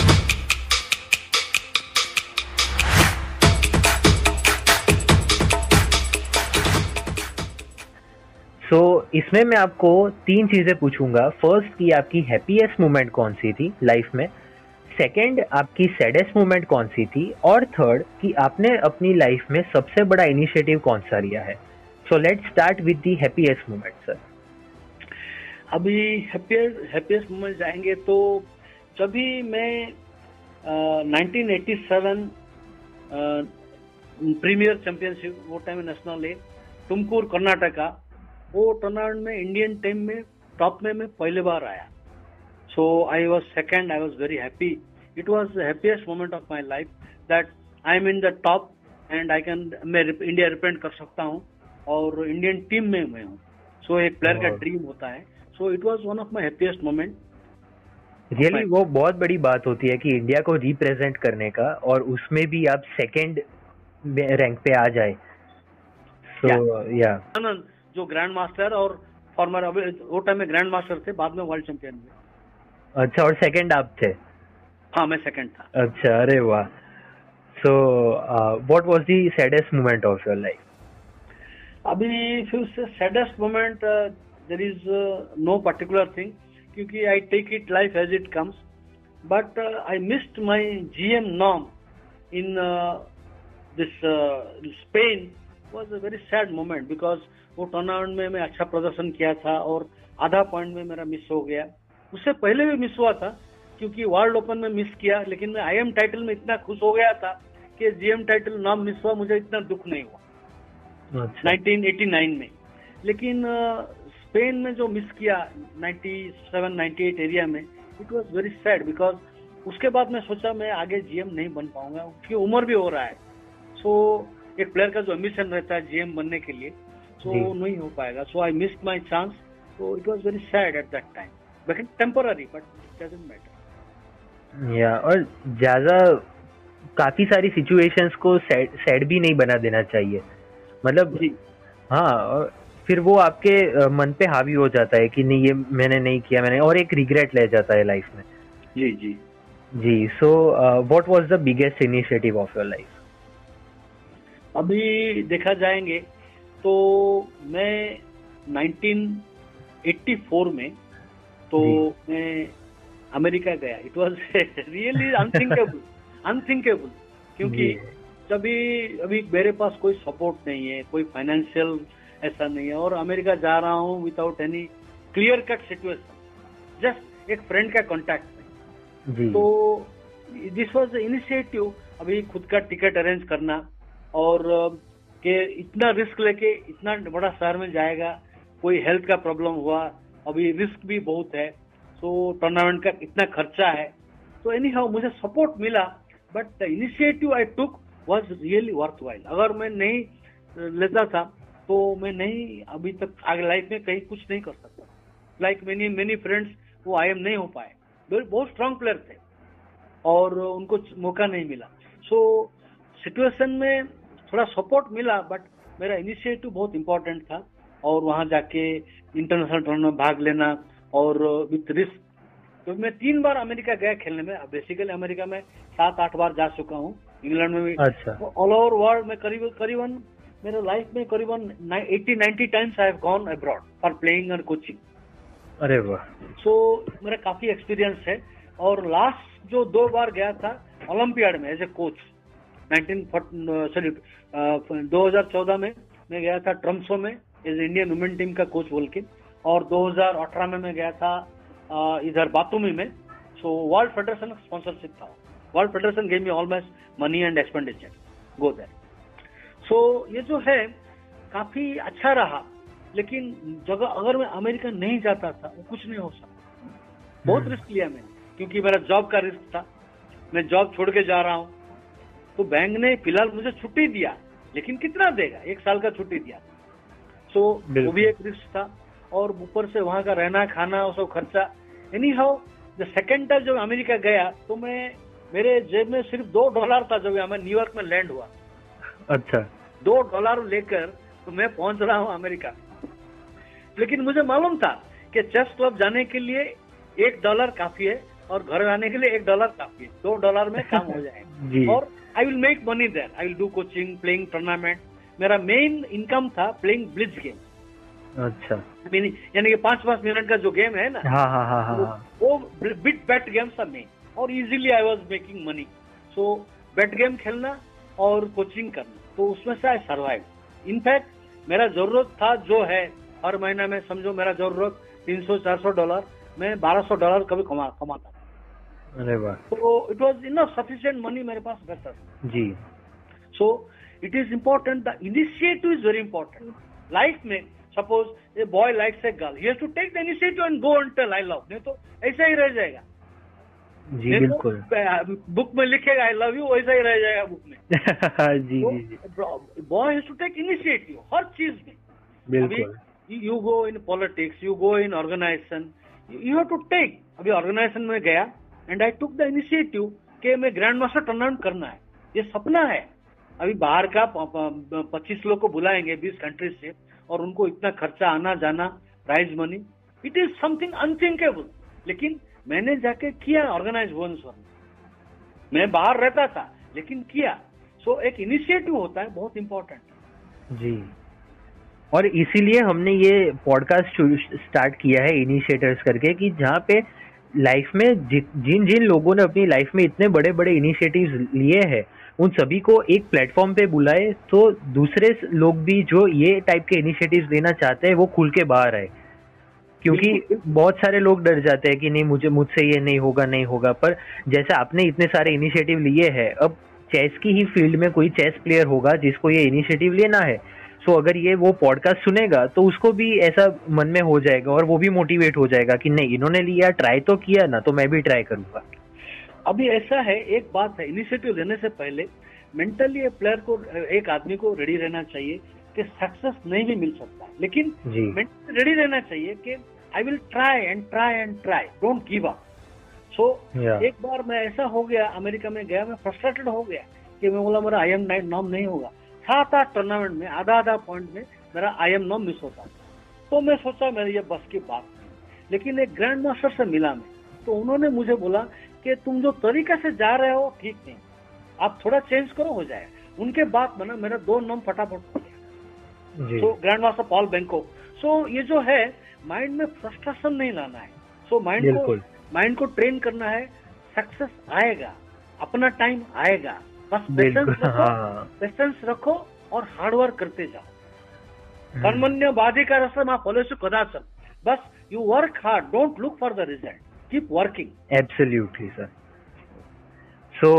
So इसमें मैं आपको 3 चीजें पूछूंगा। फर्स्ट कि आपकी हैप्पीएस्ट मोमेंट कौन सी थी लाइफ में, सेकंड आपकी सैडेस्ट मोमेंट कौन सी थी, और थर्ड कि आपने अपनी लाइफ में सबसे बड़ा इनिशिएटिव कौन सा लिया है। So let's start with the happiest moment sir. अभी हैप्पीएस्ट मोमेंट जाएंगे तो जब भी मैं 1987 प्रीमियर चैंपियनशिप, वो टाइम नेशनल है तुमकुर कर्नाटका, वो टूर्नामेंट में इंडियन टीम में टॉप में मैं पहले बार आया। So I was second. I was very happy. It was the happiest moment of my life that I am in the top and मैं इंडिया रिप्रेजेंट कर सकता हूँ और इंडियन टीम में मैं हूँ। सो एक प्लेयर का ड्रीम होता है। So it was one of my happiest moment. Really वो बहुत बड़ी बात होती है कि इंडिया को रिप्रेजेंट करने का, और उसमें भी आप सेकंड रैंक पे आ जाए। सो या आनंद जो ग्रैंड मास्टर और फॉर्मर, अभी वो टाइम में ग्रैंड मास्टर थे, बाद में वर्ल्ड चैंपियन हुए। अच्छा, और सेकंड आप थे? हाँ, मैं सेकंड था। अच्छा, अरे वाह। So what was the saddest moment of your life? अभी फिर से saddest moment there is no particular thing, क्योंकि I take it life as it comes, but I missed my GM norm in this Spain. Was a very sad moment, because वो टूर्नामेंट में मैं अच्छा प्रदर्शन किया था और आधा पॉइंट में मेरा मिस हो गया। उससे पहले भी मिस हुआ था, क्योंकि वर्ल्ड ओपन में मिस किया, लेकिन मैं आईएम टाइटल में इतना खुश हो गया था कि जीएम टाइटल नाम मिस हुआ, मुझे इतना दुख नहीं हुआ। 1989 में। लेकिन स्पेन में जो मिस किया 97-98 एरिया में, it was very sad, because उसके बाद मैं सोचा मैं आगे जीएम नहीं बन पाऊंगा, क्योंकि उम्र भी हो रहा है। सो एक प्लेयर का जो एम्बिशन रहता है जीएम बनने के लिए, सो नहीं हो पाएगा। So I missed my chance. So it was very sad at that time, but temporary, but it doesn't matter. या और ज्यादा काफी सारी सिचुएशंस को सैड भी नहीं बना देना चाहिए, मतलब हाँ, और फिर वो आपके मन पे हावी हो जाता है कि नहीं ये मैंने नहीं किया, मैंने, और एक रिग्रेट ले जाता है लाइफ में। जी जी जी। So what was the biggest initiative of your life? अभी देखा जाएंगे तो मैं 1984 में तो मैं अमेरिका गया। इट वाज रियली अनथिंकेबल, क्योंकि अभी मेरे पास कोई सपोर्ट नहीं है, कोई फाइनेंशियल ऐसा नहीं है, और अमेरिका जा रहा हूँ without any clear cut situation, just एक फ्रेंड का कॉन्टैक्ट में। जी। तो दिस वाज इनिशिएटिव, अभी खुद का टिकट अरेंज करना और कि इतना रिस्क लेके इतना बड़ा शहर में जाएगा, कोई हेल्थ का प्रॉब्लम हुआ, अभी रिस्क भी बहुत है, तो टूर्नामेंट का इतना खर्चा है। तो एनी हाउ मुझे सपोर्ट मिला, but the initiative I took was really worthwhile. अगर मैं नहीं लेता था तो मैं नहीं अभी तक आगे लाइफ में कहीं कुछ नहीं कर सकता। लाइक मेनी फ्रेंड्स वो IIM नहीं हो पाए, बहुत स्ट्रांग प्लेयर थे और उनको मौका नहीं मिला। सो सिचुएशन में थोड़ा सपोर्ट मिला, बट मेरा इनिशिएटिव बहुत इम्पोर्टेंट था और वहां जाके इंटरनेशनल टूर्नामेंट में भाग लेना और विथ रिस्क। तो मैं 3 बार अमेरिका गया खेलने में। बेसिकली अमेरिका में 7-8 बार जा चुका हूँ, इंग्लैंड में भी। अच्छा। ऑल ओवर वर्ल्ड में करीबन मेरे लाइफ में करीबन 80-90 times I have gone abroad for playing and coaching. अरे वाह। सो मेरा काफी एक्सपीरियंस है। और लास्ट जो 2 बार गया था ओलंपियाड में एज ए कोच, 2014 में मैं गया था ट्रम्सो में एज इंडियन वुमेन टीम का कोच बोल के, और 2018 में मैं गया था इधर बातुमी में। सो वर्ल्ड फेडरेशन स्पॉन्सरशिप था। World federation gave me almost money and expenditure, go there. So ये जो है काफी अच्छा रहा, लेकिन जगह अगर मैं अमेरिका नहीं जाता था वो कुछ नहीं हो सकता। बहुत रिस्क लिया मैंने, क्योंकि मेरा जॉब का रिस्क था। मैं जॉब छोड़ के जा रहा हूँ, तो बैंक ने फिलहाल मुझे छुट्टी दिया, लेकिन कितना देगा, 1 साल का छुट्टी दिया। सो वो भी एक रिस्क था, और ऊपर से वहां का रहना खाना वो सब खर्चा। Any how the second time जब अमेरिका गया तो मेरे जेब में सिर्फ $2 था जब मैं न्यूयॉर्क में लैंड हुआ। अच्छा। $2 लेकर तो मैं पहुंच रहा हूँ अमेरिका। लेकिन मुझे मालूम था कि चेस क्लब जाने के लिए $1 काफी है और घर आने के लिए $1 काफी है। $2 में काम हो जाएगा और I will make money there. I will do coaching, playing tournament. मेरा मेन इनकम था प्लेइंग ब्लिट्ज गेम। अच्छा। यानी कि 5-5 मिनट का जो गेम है ना, हाँ। वो बिट बेट गेम्स था मेन, और easily I was making money. So bet game खेलना और कोचिंग करना, तो उसमें से आई सर्वाइव। इनफैक्ट मेरा जरूरत था जो है हर महीना में, समझो मेरा जरूरत $300-400, मैं $1200 कभी कमाता था। अरे वाह। तो it was enough sufficient money मेरे पास रहता था जी। So it is important, the initiative is very important life में। Suppose a boy likes a girl, he has to take the initiative and go and tell I love. नहीं तो ऐसा ही रह जाएगा। जी बिल्कुल। तो बुक में लिखेगा आई लव यू, वैसा ही रह जाएगा बुक में। जी तो जी। Boy has to take initiative हर चीज में। बिल्कुल। You go in politics, you go in organisation, you have to take. अभी ऑर्गेनाइजेशन में गया and I took the initiative कि मैं ग्रैंड मास्टर टूर्नामेंट करना है, ये सपना है। अभी बाहर का 25 लोग को बुलाएंगे 20 कंट्रीज से, और उनको इतना खर्चा, आना जाना, prize money, it is something unthinkable. लेकिन मैंने जाके किया ऑर्गेनाइज भुवनेश्वर में। मैं बाहर रहता था लेकिन किया। सो एक इनिशिएटिव होता है, बहुत इंपॉर्टेंट जी। और इसीलिए हमने ये पॉडकास्ट स्टार्ट किया है इनिशिएटर्स करके, कि जहाँ पे लाइफ में जिन जिन लोगों ने अपनी लाइफ में इतने बड़े बड़े इनिशिएटिव्स लिए हैं, उन सभी को एक प्लेटफॉर्म पे बुलाए, तो दूसरे लोग भी जो ये टाइप के इनिशिएटिव्स लेना चाहते हैं वो खुल के बाहर आए। क्योंकि बहुत सारे लोग डर जाते हैं कि नहीं, मुझसे ये नहीं होगा। पर जैसे आपने इतने सारे इनिशिएटिव लिए हैं, अब चेस की ही फील्ड में कोई चेस प्लेयर होगा जिसको ये इनिशिएटिव लेना है, सो अगर ये वो पॉडकास्ट सुनेगा तो उसको भी ऐसा मन में हो जाएगा और वो भी मोटिवेट हो जाएगा कि नहीं, इन्होंने लिया, ट्राई तो किया ना, तो मैं भी ट्राई करूंगा। अभी ऐसा है, एक बात है, इनिशिएटिव लेने से पहले मेंटली प्लेयर को, एक आदमी को रेडी रहना चाहिए कि सक्सेस नहीं भी मिल सकता, लेकिन मेंटली रेडी रहना चाहिए कि I will try and try and try, don't give up. So एक बार मैं ऐसा हो गया, अमेरिका में गया, मैं फ्रस्ट्रेटेड हो गया कि मैं बोला मेरा IIM नाम नहीं होगा। 7-8 टूर्नामेंट में आधा पॉइंट में मेरा IIM नाम मिस होता। तो मैं सोचा मेरी ये बस की बात नहीं। लेकिन एक ग्रैंड मास्टर से मिला मैं, तो उन्होंने मुझे बोला कि तुम जो तरीका से जा रहे हो ठीक नहीं, आप थोड़ा चेंज करो, हो जाएगा। उनके बाद में ना मेरा 2 नाम फटाफट हो गया। तो ग्रैंड मास्टर पॉल बेंको। सो ये जो है, माइंड में फ्रस्ट्रेशन नहीं लाना है। सो माइंड को ट्रेन करना है, सक्सेस आएगा, अपना टाइम आएगा, बस पेशेंस रखो और हार्डवर्क करते जाओ। कर्मण्य बाधिकारस्तम मा फलेषु कदाचन। बस You work hard. Don't look for the result. Keep working. Absolutely, sir. So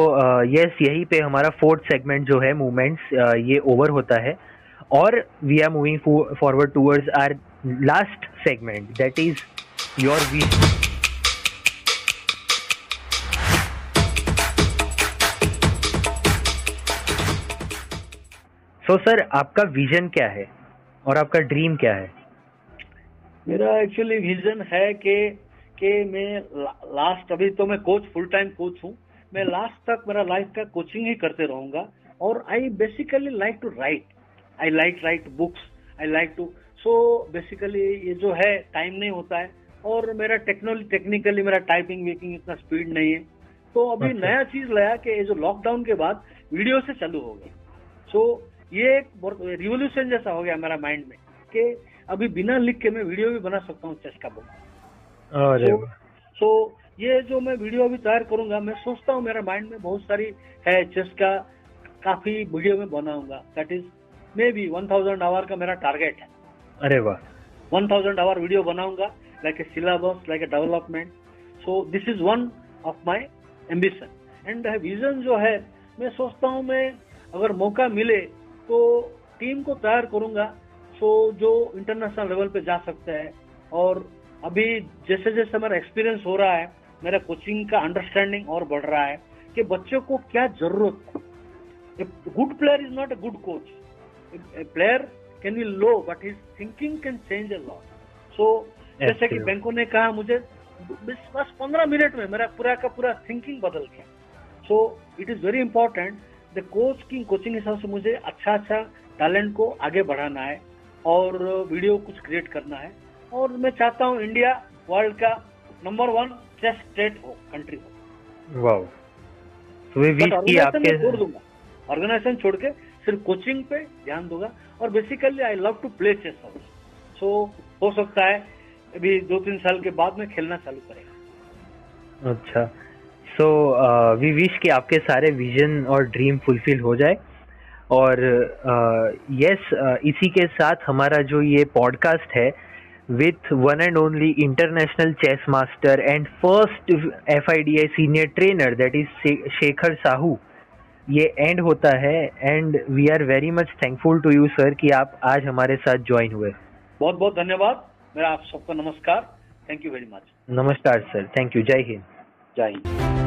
yes, यही पे हमारा फोर्थ सेगमेंट जो है मूवमेंट्स ये ओवर होता है और we are moving forward towards our last segment that is your vision. So sir, आपका विजन क्या है और आपका ड्रीम क्या है? मेरा एक्चुअली विजन है कि मैं लास्ट, अभी तो मैं कोच, फुल टाइम कोच हूँ. मैं लास्ट तक मेरा लाइफ का कोचिंग ही करते रहूंगा. और I basically like to write. I like write books. I like to, so basically ये जो है टाइम नहीं होता है और मेरा टेक्निकली मेरा टाइपिंग वेकिंग इतना स्पीड नहीं है. तो अभी नया चीज लाया कि ये जो लॉकडाउन के बाद वीडियो से चालू हो गया. सो ये एक रिवोल्यूशन जैसा हो गया मेरा माइंड में कि अभी बिना लिख के मैं वीडियो भी बना सकता हूँ चेस का बुक. सो ये जो मैं वीडियो अभी तैयार करूंगा, मैं सोचता हूँ मेरा माइंड में बहुत सारी है चेस का, काफी वीडियो में बनाऊंगा. That is maybe 1000 hour का मेरा टारगेट है. अरे वाह. 1000 आवर वीडियो बनाऊंगा, like a syllabus, like a development. So this is one of my ambition and vision जो है. मैं सोचता हूँ मैं अगर मौका मिले तो टीम को तैयार करूंगा सो जो इंटरनेशनल लेवल पे जा सकते हैं. और अभी जैसे जैसे मेरा एक्सपीरियंस हो रहा है, मेरा कोचिंग का अंडरस्टैंडिंग और बढ़ रहा है कि बच्चों को क्या जरूरत है. A good player is not a good coach. A player can be low but his thinking can change a lot. So जैसे कि बैंको ने कहा, मुझे बस 15 मिनट में मेरा पूरा का पूरा थिंकिंग बदल गया. सो it is very important the coach की कोचिंग हिसाब से मुझे अच्छा टैलेंट को आगे बढ़ाना है और वीडियो कुछ क्रिएट करना है. और मैं चाहता हूँ इंडिया वर्ल्ड का नंबर 1 चेस स्टेट हो, कंट्री हो. वाओ. तो वे विश की आपके छोड़ दूंगा, ऑर्गेनाइजेशन छोड़ के सिर्फ कोचिंग पे ध्यान दूंगा. और basically I love to play chess. So हो सकता है अभी 2-3 साल के बाद में खेलना चालू करेगा. अच्छा. सो वी विश कि आपके सारे विजन और ड्रीम फुलफिल हो जाए. और यस, इसी के साथ हमारा जो ये पॉडकास्ट है with one and only international chess master and first FIDI senior trainer that is Shekhar Sahu, ये एंड होता है. And we are very much thankful to you sir कि आप आज हमारे साथ ज्वाइन हुए. बहुत बहुत धन्यवाद. मेरा आप सबको नमस्कार. Thank you very much. नमस्कार सर. Thank you. जय हिंद. जय हिंद.